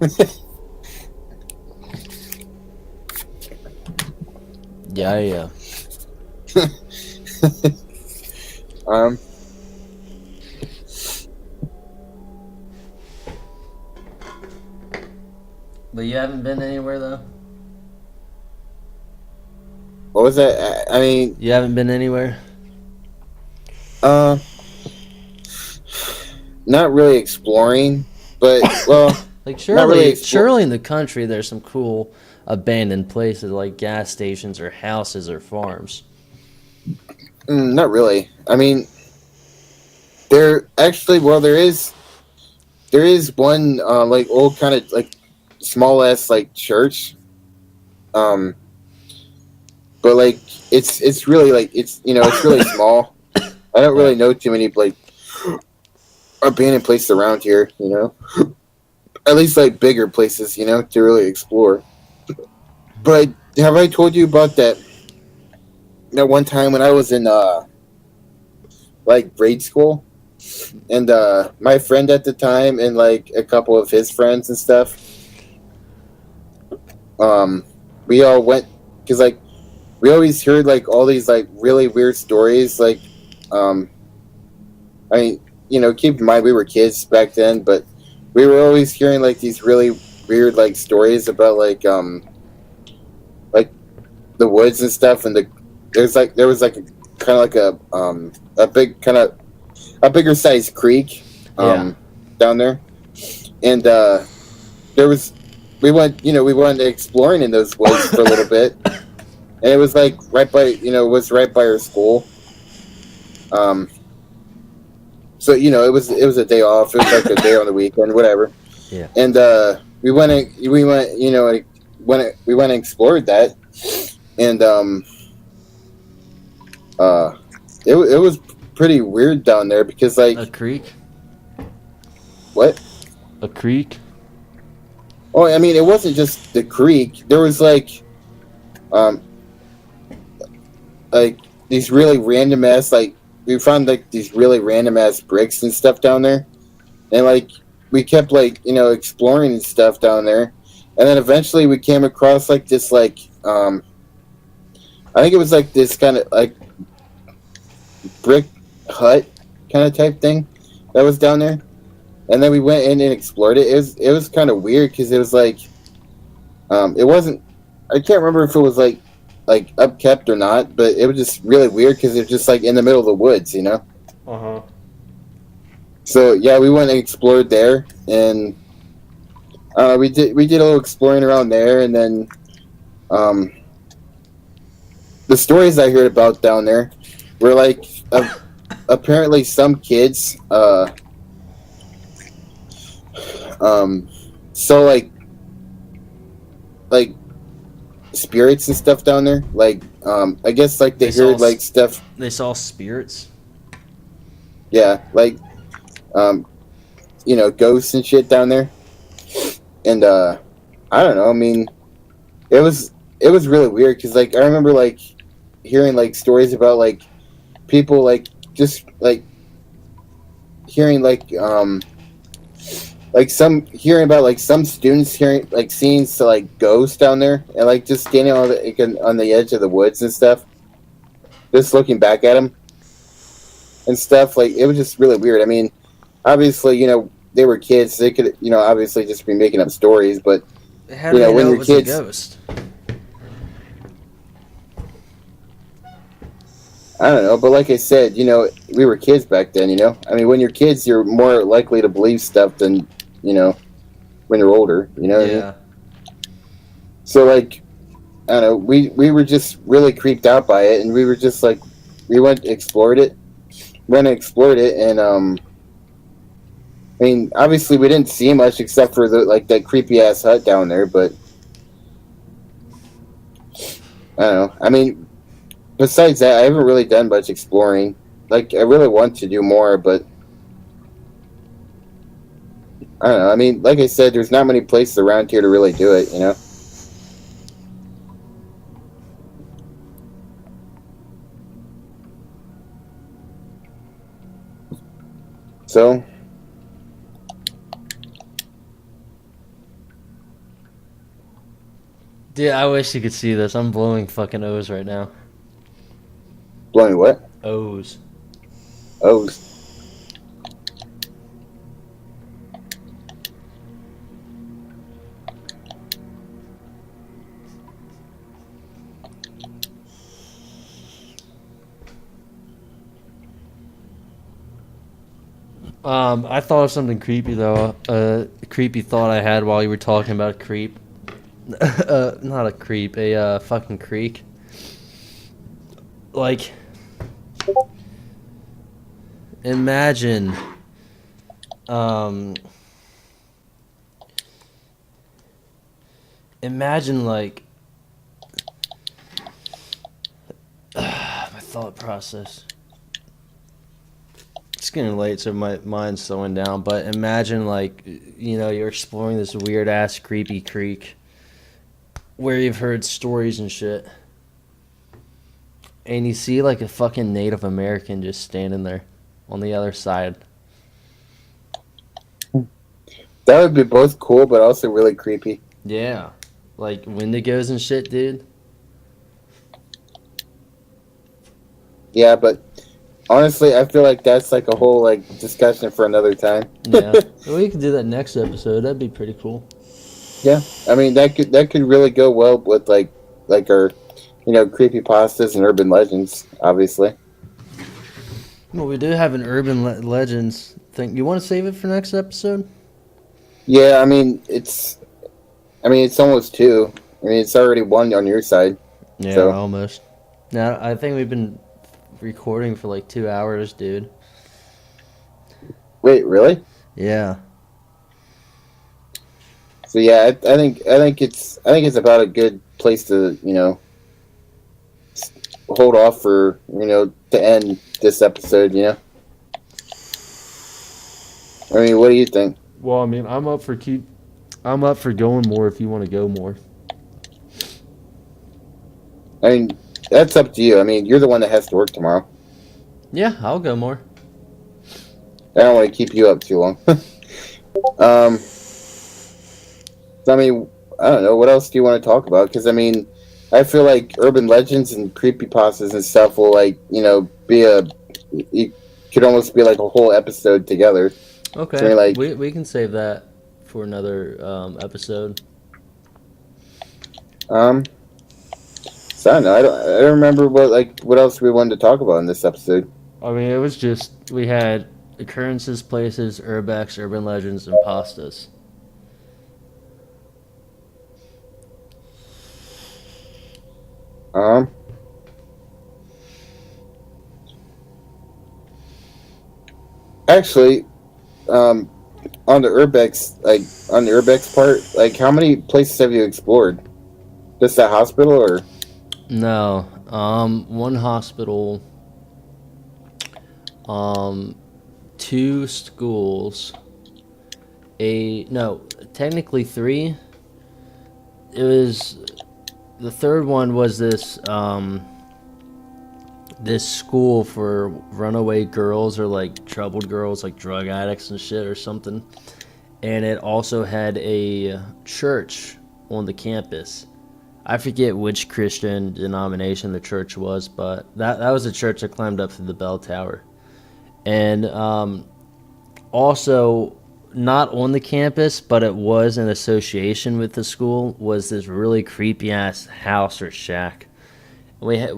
Yeah. But you haven't been anywhere though? What was that? I mean, You haven't been anywhere? not really exploring, but well, Like really surely in the country there's some cool abandoned places like gas stations or houses or farms. not really. I mean, There actually, well, there is one like old kind of like small ass like church, um, but like it's really like it's really small. I don't Yeah. really know too many like abandoned places around here. At least like bigger places, to really explore. But have I told you about that one time when I was in like grade school, and my friend at the time and like a couple of his friends and stuff, um, we all went because like we always heard like all these like really weird stories. Like, um, I mean, keep in mind we were kids back then, but we were always hearing like these really weird like stories about like the woods and stuff, and there was like a kind of like a big kind of a bigger sized creek Yeah. down there, and there was we went exploring in those woods for a little bit, and it was like right by it was right by our school. Um, so it was a day off. It was like a day on the weekend, whatever. Yeah. And we went and explored that, and it was pretty weird down there because like A creek. what? A creek. Oh, I mean, it wasn't just the creek. There was um, like these really random ass like we found like these really random ass bricks and stuff down there, and like we kept like exploring and stuff down there, and then eventually we came across like this like I think it was like this kind of like brick hut kind of type thing that was down there, and then we went in and explored it. It was kind of weird because it was like it wasn't. I can't remember if it was like upkept or not, but it was just really weird because it was just like in the middle of the woods, Uh-huh. So yeah, we went and explored there, and we did a little exploring around there, and then the stories I heard about down there were like apparently some kids so like spirits and stuff down there, like I guess like they heard like stuff. They saw spirits. Yeah, like ghosts and shit down there, and I don't know, I mean it was really weird because like I remember like hearing like stories about like people like just like hearing like some hearing about like some students hearing like seeing like ghosts down there, and like just standing on the edge of the woods and stuff, just looking back at them and stuff. Like it was just really weird. I mean, obviously they were kids, so they could obviously just be making up stories, but How do they when know you're it was kids, a ghost? I don't know, but like I said, we were kids back then. I mean, when you're kids, you're more likely to believe stuff than when you're older. You know what I mean? So like, I don't know, we were just really creeped out by it, and we were just like, we went and explored it, and I mean, obviously we didn't see much except for that creepy ass hut down there, but I don't know. I mean, besides that, I haven't really done much exploring. Like, I really want to do more, but I don't know. I mean, like I said, there's not many places around here to really do it, So, Dude, I wish you could see this. I'm blowing fucking O's right now. blowing what? O's. Oh, I thought of something creepy though. A creepy thought I had while you were talking about a creep. Not a creep, a fucking creek. Like, imagine, imagine like my thought process. It's getting late, so my mind's slowing down. But imagine, like, you know, you're exploring this weird ass creepy creek where you've heard stories and shit, and you see like a fucking Native American just standing there on the other side. That would be both cool, but also really creepy. Yeah, like Wendigos and shit, dude. Yeah, but honestly, I feel like that's like a whole like discussion for another time. Yeah, we could do that next episode. That'd be pretty cool. Yeah, I mean that could really go well with like our, you know, creepypastas and urban legends, obviously. Well, we do have an urban legends thing. You want to save it for next episode? Yeah, I mean it's almost two. I mean it's already one on your side. Yeah, So. almost. Now I think we've been recording for like 2 hours, dude. Wait, really? Yeah. So yeah, I think it's about a good place to, you know, hold off for, you know, to end this episode. You know. I mean, what do you think? Well, I mean, I'm up for going more if you want to go more. I mean, that's up to you. I mean, you're the one that has to work tomorrow. Yeah, I'll go more. I don't want to keep you up too long. I mean, I don't know. What else do you want to talk about? Because, I mean, I feel like urban legends and creepypastas and stuff will, like, you know, it could almost be like a whole episode together. Okay. So, I mean, like, we can save that for another episode. So I don't know. I don't remember what else we wanted to talk about in this episode. I mean, it was just, we had occurrences, places, urbex, urban legends, and pastas. Actually, on the urbex part, like, how many places have you explored? Just that hospital, or? No, one hospital, 2 schools, technically 3. It was, the third one was this school for runaway girls, or like troubled girls, like drug addicts and shit or something. And it also had a church on the campus. I forget which Christian denomination the church was, but that was a church that climbed up through the bell tower. And also, not on the campus, but it was in association with the school, was this really creepy ass house or shack. I've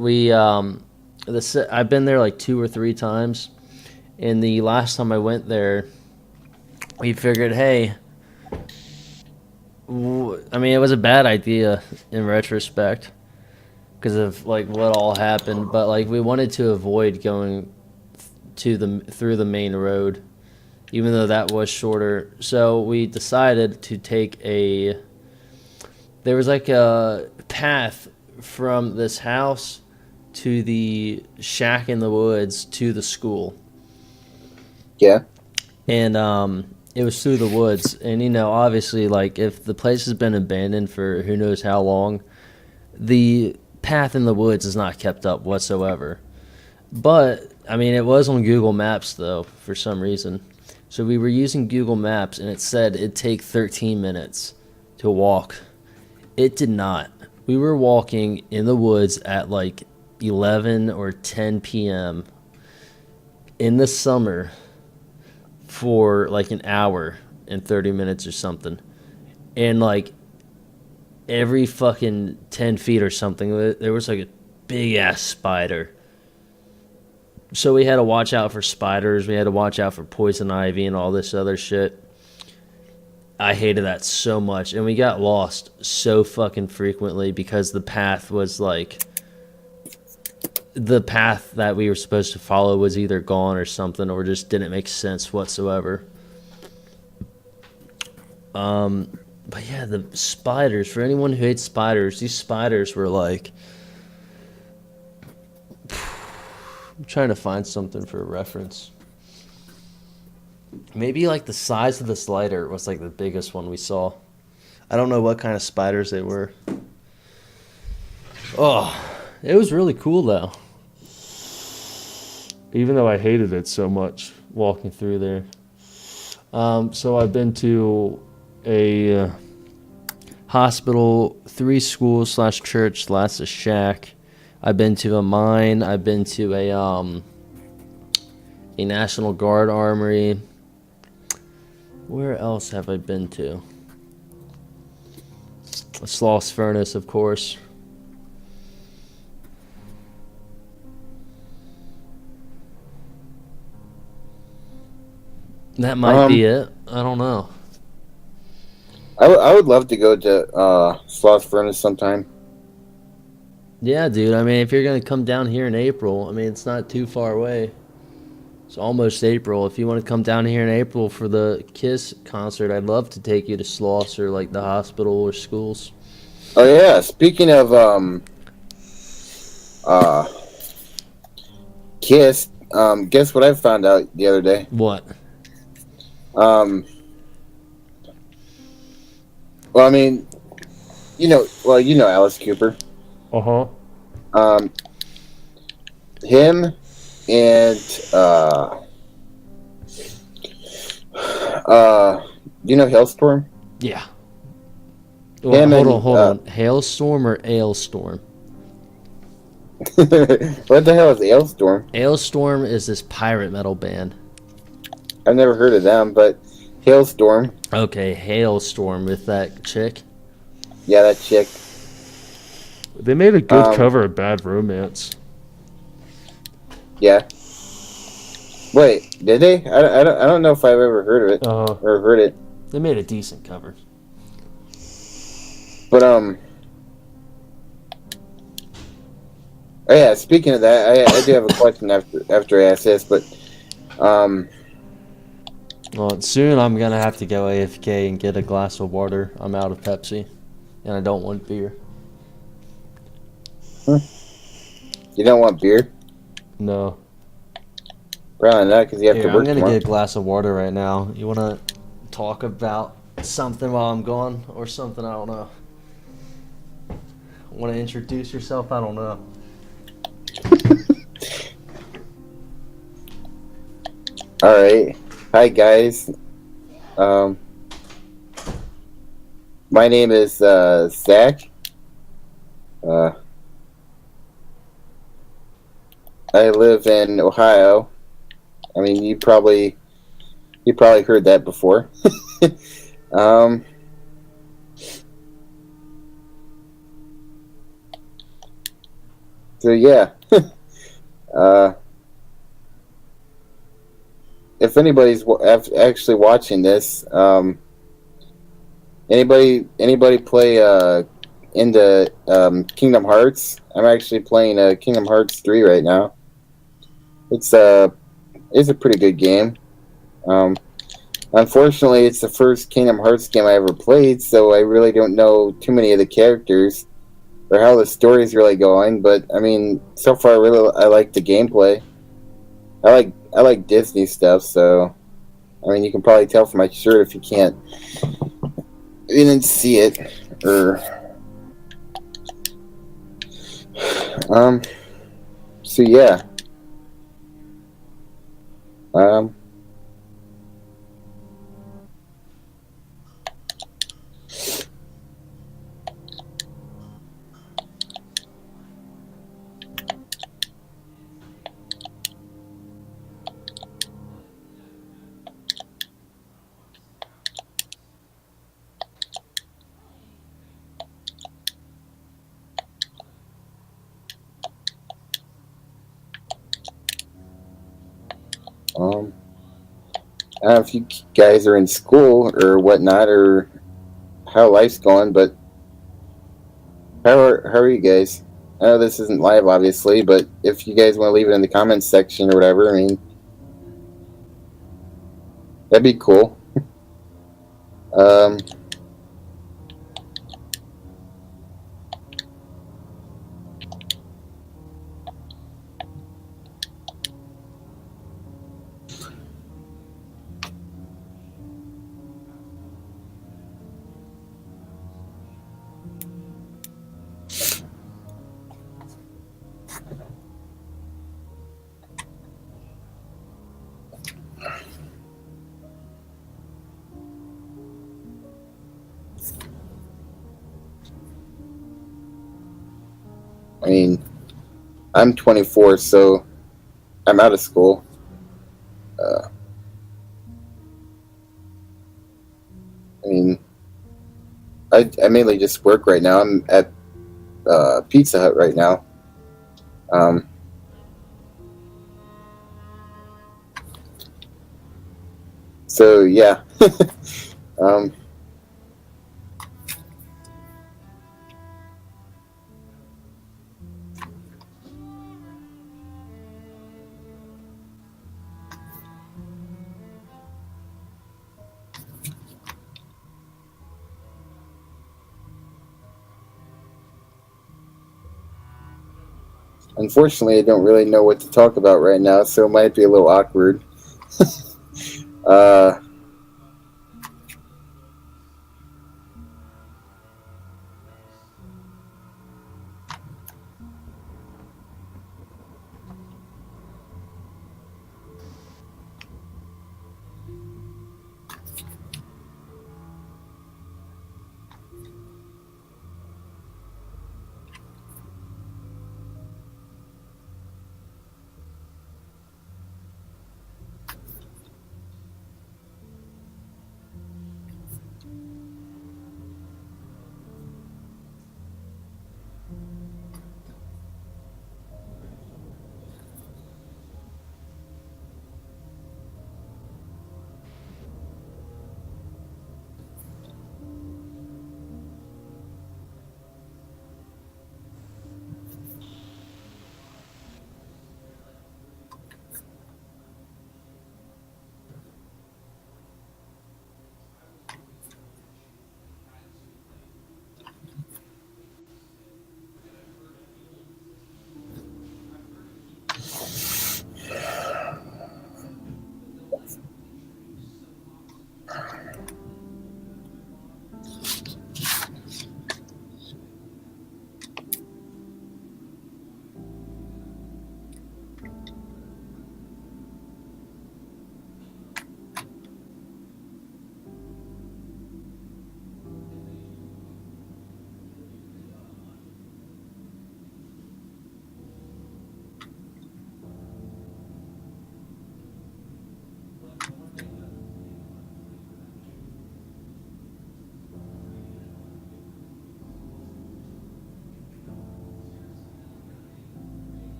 been there like 2 or 3 times, and the last time I went there, we figured, hey, I mean, it was a bad idea in retrospect because of like what all happened, but like we wanted to avoid going through the main road, even though that was shorter. So we decided to take there was like a path from this house to the shack in the woods to the school. Yeah. And it was through the woods, and you know, obviously, like, if the place has been abandoned for who knows how long, the path in the woods is not kept up whatsoever. But I mean, it was on Google Maps though, for some reason. So we were using Google Maps, and it said it'd take 13 minutes to walk. It did not. We were walking in the woods at like 11 or 10 p.m. in the summer for like an hour and 30 minutes or something. And like every fucking 10 feet or something, there was like a big ass spider. So we had to watch out for spiders. We had to watch out for poison ivy and all this other shit. I hated that so much. And we got lost so fucking frequently because the path was like the path that we were supposed to follow was either gone or something, or just didn't make sense whatsoever. But yeah, the spiders, for anyone who hates spiders, these spiders were like, I'm trying to find something for a reference. Maybe like the size of this lighter was like the biggest one we saw. I don't know what kind of spiders they were. Oh, it was really cool though. Even though I hated it so much walking through there. So I've been to a hospital, 3 schools / church / a shack. I've been to a mine. I've been to a National Guard armory. Where else have I been to? A Sloss furnace, of course. That might be it. I don't know. I would love to go to Sloss Furnace sometime. Yeah, dude. I mean, if you're going to come down here in April, I mean, it's not too far away. It's almost April. If you want to come down here in April for the Kiss concert, I'd love to take you to Sloss or like the hospital or schools. Oh yeah, speaking of Kiss, guess what I found out the other day? What? Well, I mean, you know Alice Cooper. Uh-huh. Him and you know Hailstorm? Yeah. Well, Him hold on. Hailstorm or Ailstorm? What the hell is Hailstorm? Ailstorm is this pirate metal band. I've never heard of them, but Hailstorm. Okay, Hailstorm with that chick. Yeah, that chick. They made a good cover of Bad Romance. Yeah. Wait, did they? I don't know if I've ever heard of it or heard it. They made a decent cover. But oh yeah. Speaking of that, I do have a question after I ask this, but Well, soon I'm gonna have to go AFK and get a glass of water. I'm out of Pepsi, and I don't want beer. You don't want beer? No. Probably not, because you have Here, to work I'm gonna tomorrow. get a glass of water right now. You wanna talk about something while I'm gone, or something? I don't know. Want to introduce yourself? I don't know. All right. Hi guys. My name is Zach. I live in Ohio. I mean, you probably heard that before. So yeah. If anybody's actually watching this, anybody play into Kingdom Hearts? I'm actually playing Kingdom Hearts 3 right now. It's a pretty good game. Unfortunately, it's the first Kingdom Hearts game I ever played, so I really don't know too many of the characters or how the story's really going. But I mean, so far, I like the gameplay. I like Disney stuff, so I mean, you can probably tell from my shirt if you didn't see it, or so yeah. I don't know if you guys are in school or whatnot, or how life's going, but how are you guys? I know this isn't live, obviously, but if you guys want to leave it in the comments section or whatever, I mean, that'd be cool. Um, I mean, I'm 24, so I'm out of school. I mean, I mainly just work right now. I'm at Pizza Hut right now. So yeah. um, Unfortunately, I don't really know what to talk about right now, so it might be a little awkward. uh,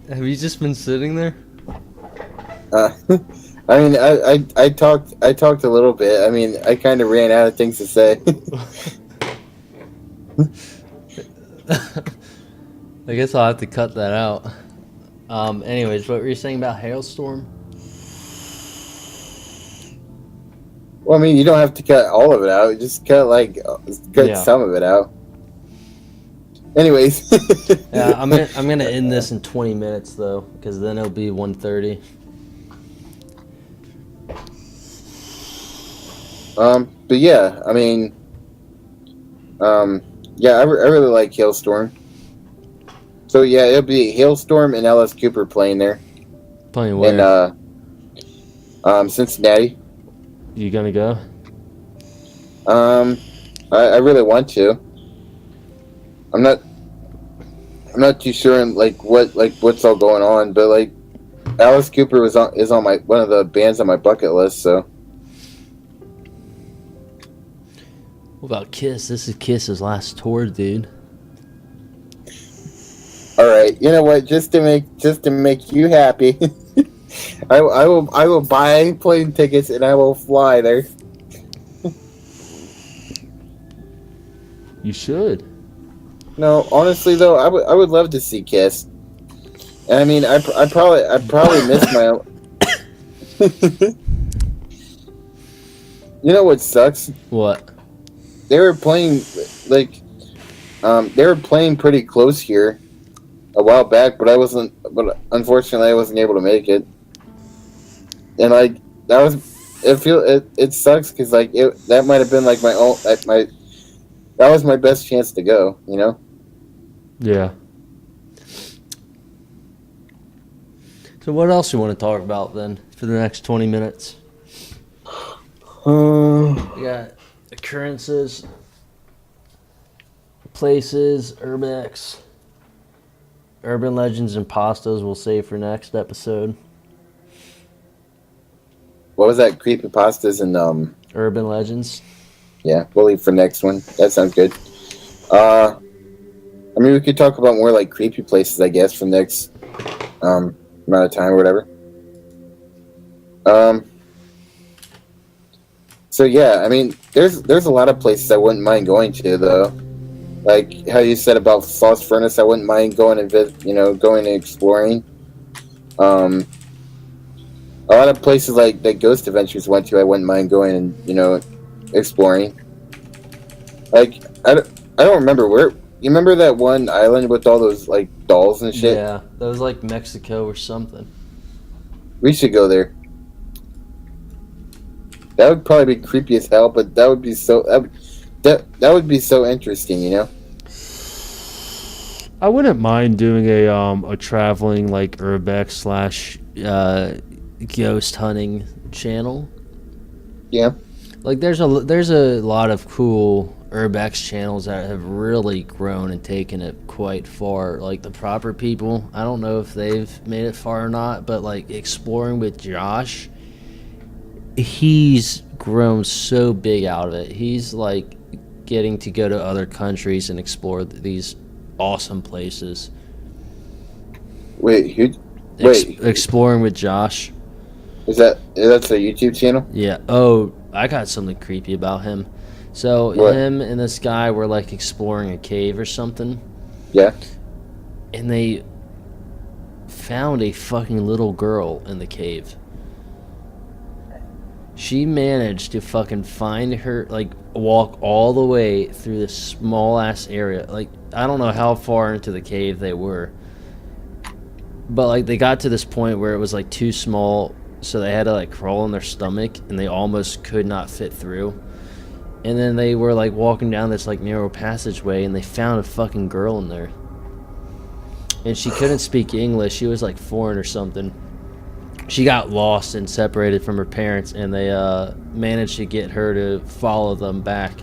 Have you just been sitting there? I mean, I talked a little bit. I mean, I kind of ran out of things to say. I guess I'll have to cut that out. Anyways, what were you saying about hailstorm? Well, I mean, you don't have to cut all of it out. Just cut Yeah. some of it out. Anyways. Yeah, I'm gonna end this in 20 minutes though, because then it'll be 1:30. But yeah, I mean, yeah, I really like Hailstorm. So yeah, it'll be Hailstorm and Alice Cooper playing there. Playing where? In Cincinnati. You gonna go? I really want to. I'm not too sure in what's all going on, but like Alice Cooper is on my one of the bands on my bucket list. So What about Kiss? This is Kiss's last tour, dude. all right, you know what? Just to make you happy, I will buy plane tickets and I will fly there. You should. No, honestly though, I would love to see Kiss. And I mean, I probably missed my own. You know what sucks? What? They were playing pretty close here a while back, but unfortunately I wasn't able to make it. And like it sucks because like that might have been like that was my best chance to go, you know? Yeah. So what else you want to talk about then for the next 20 minutes? We got occurrences, places, urbex, urban legends, and pastas we'll save for next episode. What was that? Creepypastas and Urban legends. yeah, we'll leave for next one. That sounds good. I mean, we could talk about more like creepy places, I guess, for next amount of time or whatever. So yeah, I mean, there's a lot of places I wouldn't mind going to, though. Like how you said about False Furnace, I wouldn't mind going and going and exploring. A lot of places like that Ghost Adventures went to, I wouldn't mind going and exploring. Like I don't remember where. You remember that one island with all those like dolls and shit? Yeah, that was like Mexico or something. We should go there. That would probably be creepy as hell, but that would be so that would be so interesting, you know. I wouldn't mind doing a traveling like urbex / Ghost hunting channel. Yeah. Like there's a lot of cool urbex channels that have really grown and taken it quite far. Like the Proper People, I don't know if they've made it far or not, but like Exploring with Josh, he's grown so big out of it. He's like getting to go to other countries and explore these awesome places. Wait, Exploring with Josh. That's a YouTube channel? Yeah. Oh, I got something creepy about him. So What? him and this guy were like exploring a cave or something, Yeah. and they found a fucking little girl in the cave. She managed to fucking find her, like walk all the way through this small ass area. Like I don't know how far into the cave they were, but like they got to this point where it was like too small, so they had to like crawl on their stomach, and they almost could not fit through. And then they were like walking down this like narrow passageway, and they found a fucking girl in there. And she couldn't speak English. She was like foreign or something. She got lost and separated from her parents, and they managed to get her to follow them back,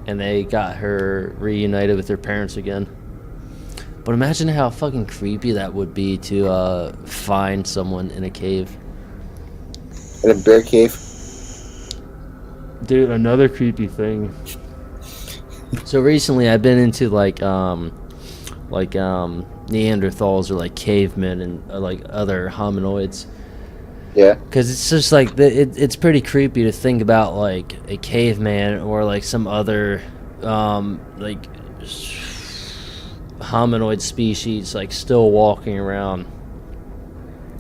and they got her reunited with her parents again. But imagine how fucking creepy that would be to find someone in a cave. In a bear cave. Dude, another creepy thing. So recently I've been into like Neanderthals or like cavemen and like other homonoids. Yeah. Because it's just like it's pretty creepy to think about like a caveman or like some other like hominoid species like still walking around.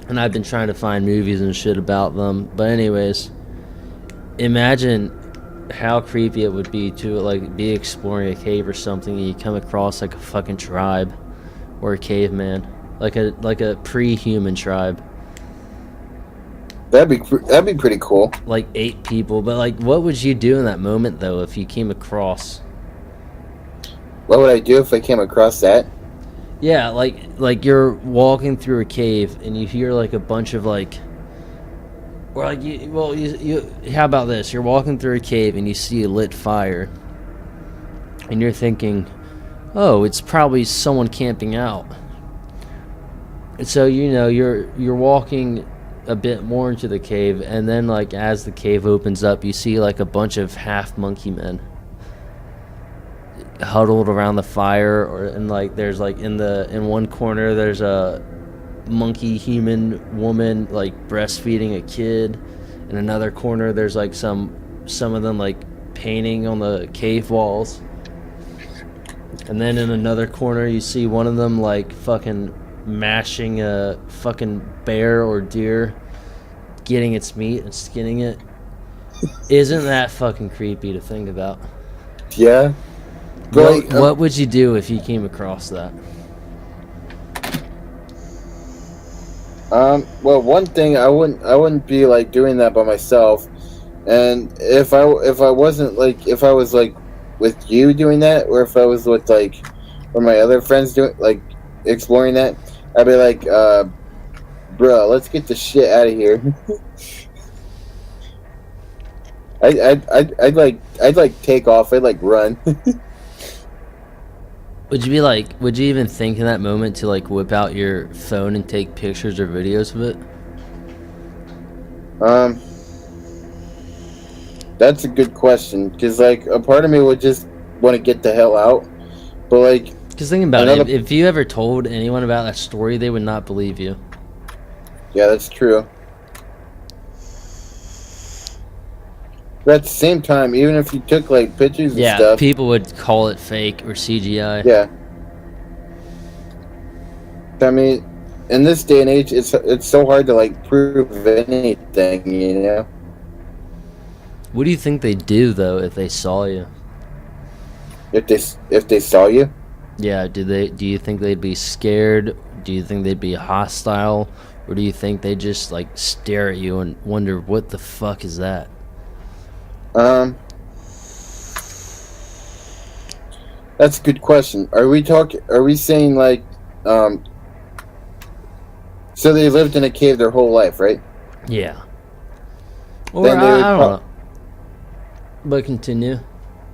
And I've been trying to find movies and shit about them. But anyways, imagine how creepy it would be to like be exploring a cave or something and you come across like a fucking tribe or a caveman, like a pre-human tribe. That'd be pretty cool. Like 8 people, but like what would you do in that moment though if you came across? What would I do if I came across that? Yeah, like you're walking through a cave and you hear like a bunch of like, Or like you how about this? You're walking through a cave and you see a lit fire, and you're thinking, "Oh, it's probably someone camping out." And so you're walking a bit more into the cave, and then like as the cave opens up, you see like a bunch of half monkey men huddled around the fire, and like there's like in one corner there's a monkey human woman like breastfeeding a kid. In another corner there's like some of them like painting on the cave walls, and then in another corner you see one of them like fucking mashing a fucking bear or deer, getting its meat and skinning it. Isn't that fucking creepy to think about? Yeah. What would you do if you came across that? Well, one thing, I wouldn't be like doing that by myself, and if I wasn't like, if I was like with you doing that, or if I was with like or my other friends doing like exploring that, I'd be like, bro, let's get the shit out of here. I'd like take off. I'd like run. Would you even think in that moment to like whip out your phone and take pictures or videos of it? That's a good question, because like a part of me would just want to get the hell out, but like, because think about it, if you ever told anyone about that story, they would not believe you. Yeah, that's true. But at the same time, even if you took like pictures and stuff, people would call it fake or CGI. Yeah. I mean, in this day and age, it's so hard to like prove anything, you know. What do you think they'd do though if they saw you? If they saw you? Yeah, do you think they'd be scared? Do you think they'd be hostile? Or do you think they just like stare at you and wonder what the fuck is that? That's a good question. Are we saying like, so they lived in a cave their whole life, right? Yeah. Or I don't know. But continue.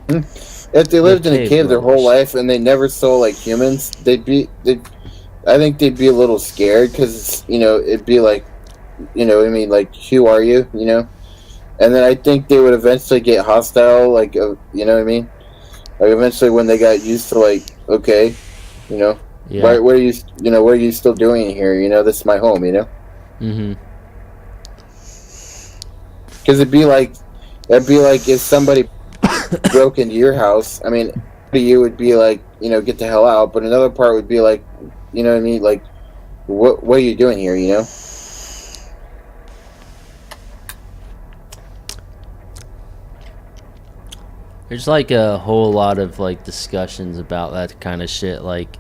If they lived in a cave their whole life and they never saw like humans, I think they'd be a little scared, because it'd be like, I mean, like, who are you, And then I think they would eventually get hostile, like, you know what I mean? Like, eventually when they got used to, like, okay, Yeah. what are you, what are you still doing here? This is my home, Mm-hmm. Because it'd be like if somebody broke into your house. I mean, you would be like, get the hell out. But another part would be like, you know what I mean? Like, what are you doing here? There's like a whole lot of like discussions about that kind of shit, like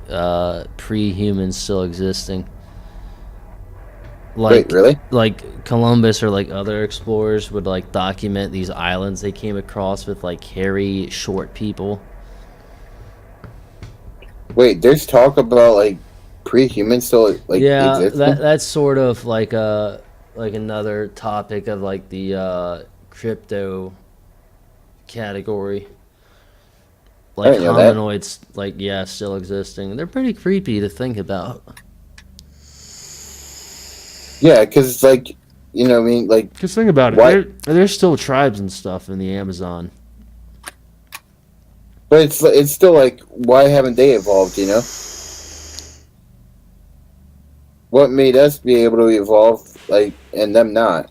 pre-humans still existing. Like, wait, really? Like Columbus or like other explorers would like document these islands they came across with like hairy, short people. Wait, there's talk about like pre-humans still like existing? that's sort of like another topic of like the crypto category. Like homonoids, like still existing. They're pretty creepy to think about. Yeah, because it's like, what I mean, like, because think about it, there's still tribes and stuff in the Amazon. But it's still like, why haven't they evolved? What made us be able to evolve, like, and them not?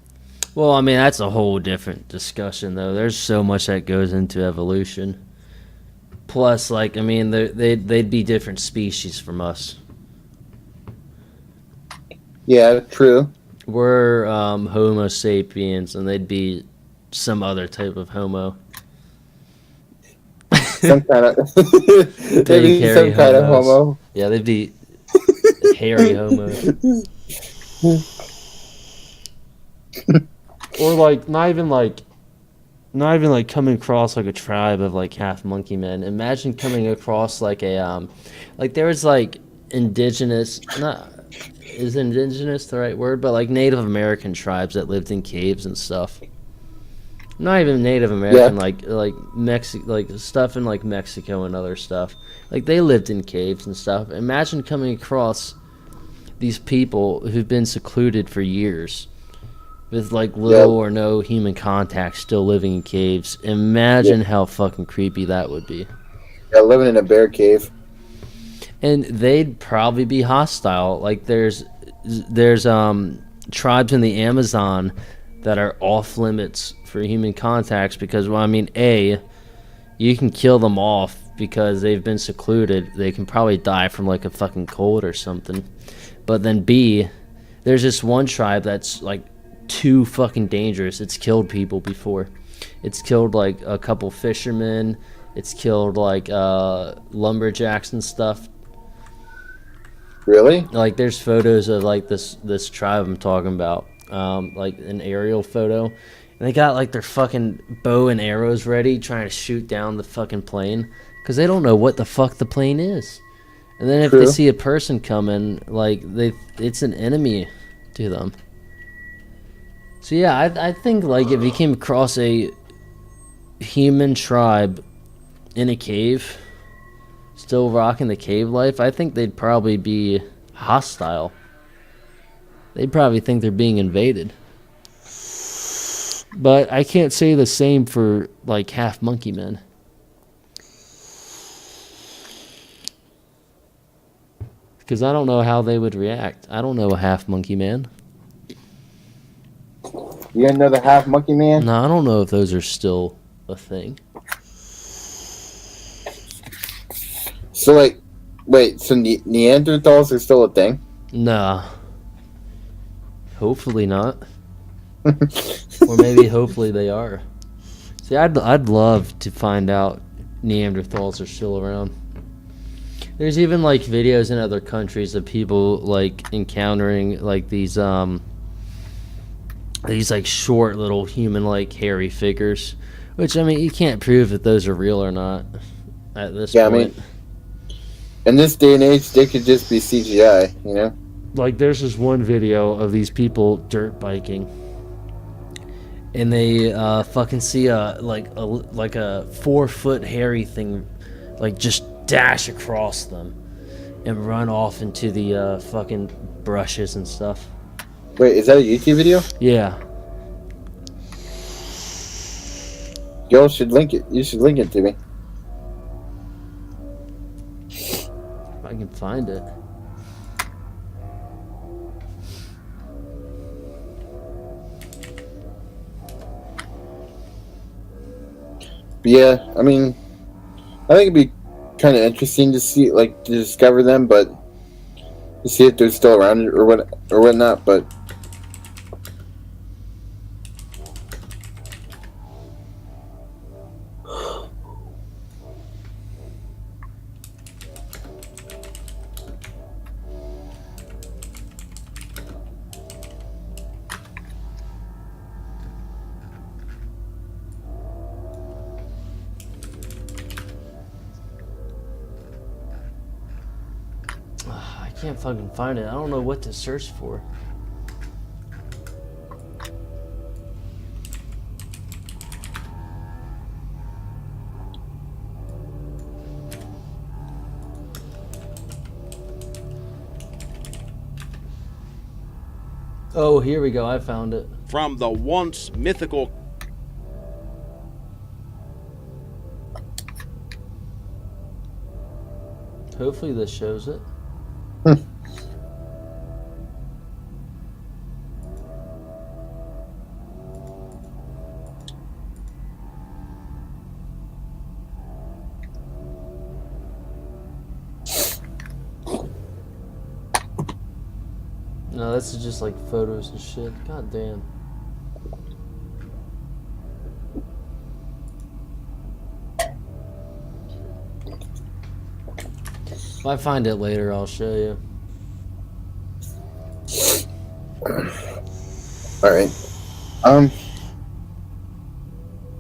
Well, I mean, that's a whole different discussion, though. There's so much that goes into evolution. Plus, like, I mean, they'd be different species from us. Yeah, true. We're Homo sapiens, and they'd be some other type of Homo. Some kind of Big, hairy some kind of homo. Yeah, they'd be hairy Homo. Or like not even like coming across like a tribe of like half monkey men. Imagine coming across like a like there was like indigenous, not is indigenous the right word? But like Native American tribes that lived in caves and stuff. Not even Native American, like stuff in like Mexico and other stuff. Like they lived in caves and stuff. Imagine coming across these people who've been secluded for years with like little or no human contact, still living in caves. Imagine how fucking creepy that would be. Yeah, living in a bear cave. And they'd probably be hostile. Like there's tribes in the Amazon that are off limits for human contacts because, well, I mean, A, you can kill them off because they've been secluded. They can probably die from like a fucking cold or something. But then B, there's this one tribe that's like too fucking dangerous. It's killed people before. It's killed like a couple fishermen. It's killed like lumberjacks and stuff. Really? Like there's photos of like this tribe I'm talking about, like an aerial photo, and they got like their fucking bow and arrows ready, trying to shoot down the fucking plane because they don't know what the fuck the plane is. And then if they see a person coming, like it's an enemy to them. So yeah, I think like if you came across a human tribe in a cave, still rocking the cave life, I think they'd probably be hostile. They'd probably think they're being invaded. But I can't say the same for like half monkey men. Because I don't know how they would react. I don't know a half monkey man. You got another half monkey man? No, I don't know if those are still a thing. So like, wait, so Neanderthals are still a thing? Nah. Hopefully not. Or maybe hopefully they are. See, I'd love to find out Neanderthals are still around. There's even like videos in other countries of people like encountering like these like short little human like hairy figures, which I mean you can't prove if those are real or not at this point. I mean, in this day and age, they could just be CGI, you know? Like there's this one video of these people dirt biking, and they fucking see a 4-foot hairy thing like just dash across them and run off into the fucking brushes and stuff. Wait, is that a YouTube video? Yeah. Y'all should link it. You should link it to me. If I can find it. But yeah, I mean, I think it'd be kind of interesting to see, like, to discover them, but to see if they're still around or whatnot. But I can't fucking find it. I don't know what to search for. Oh, here we go. I found it. From the once mythical Hopefully this shows it. No, this is just like photos and shit. God damn. If I find it later, I'll show you. alright. I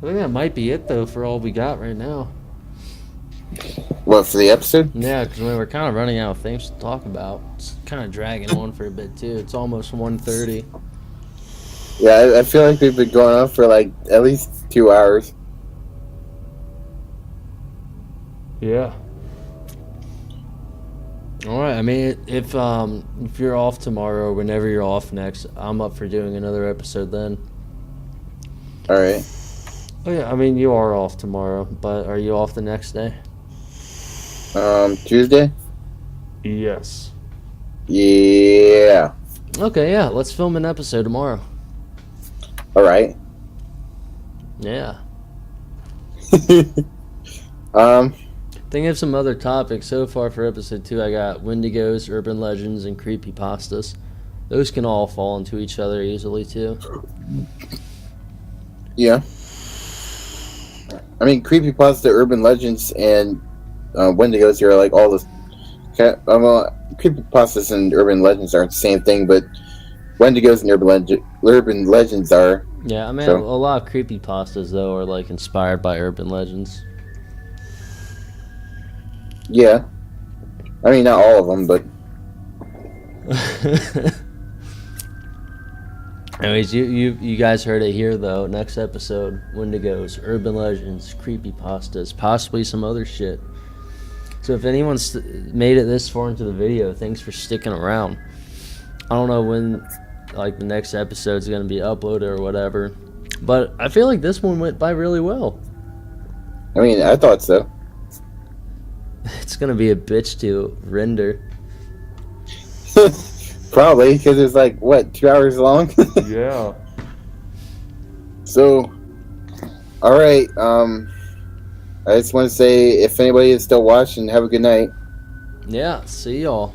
think that might be it, though, for all we got right now. What, for the episode? Yeah, because we're kind of running out of things to talk about. kind of dragging on for a bit too. It's almost 1:30. Yeah, I feel like we've been going on for like at least 2 hours. Yeah. All right. I mean, if you're off tomorrow or whenever you're off next, I'm up for doing another episode then. All right. Oh yeah, I mean you are off tomorrow, but Are you off the next day? Tuesday. yes. Yeah. Okay. Yeah. Let's film an episode tomorrow. All right. Yeah. Um. Think of some other topics. So far for episode 2, I got Wendigos, urban legends, and creepypastas. Those can all fall into each other easily too. Yeah. I mean, creepypasta, urban legends, and Wendigos are like all the. Well, creepypastas and urban legends aren't the same thing, but Wendigos and urban legends are. Yeah, I mean, So- a lot of creepypastas though are like inspired by urban legends. Yeah. I mean, not all of them, but Anyways, you guys heard it here though. Next episode, Wendigos, urban legends, creepypastas, possibly some other shit. So if anyone's made it this far into the video, thanks for sticking around. I don't know when like the next episode's gonna be uploaded or whatever, but I feel like this one went by really well. I mean, I thought so. It's gonna be a bitch to render. Probably because it's like what 2 hours long. Yeah. So, all right. I just want to say if anybody is still watching, have a good night. Yeah, see y'all.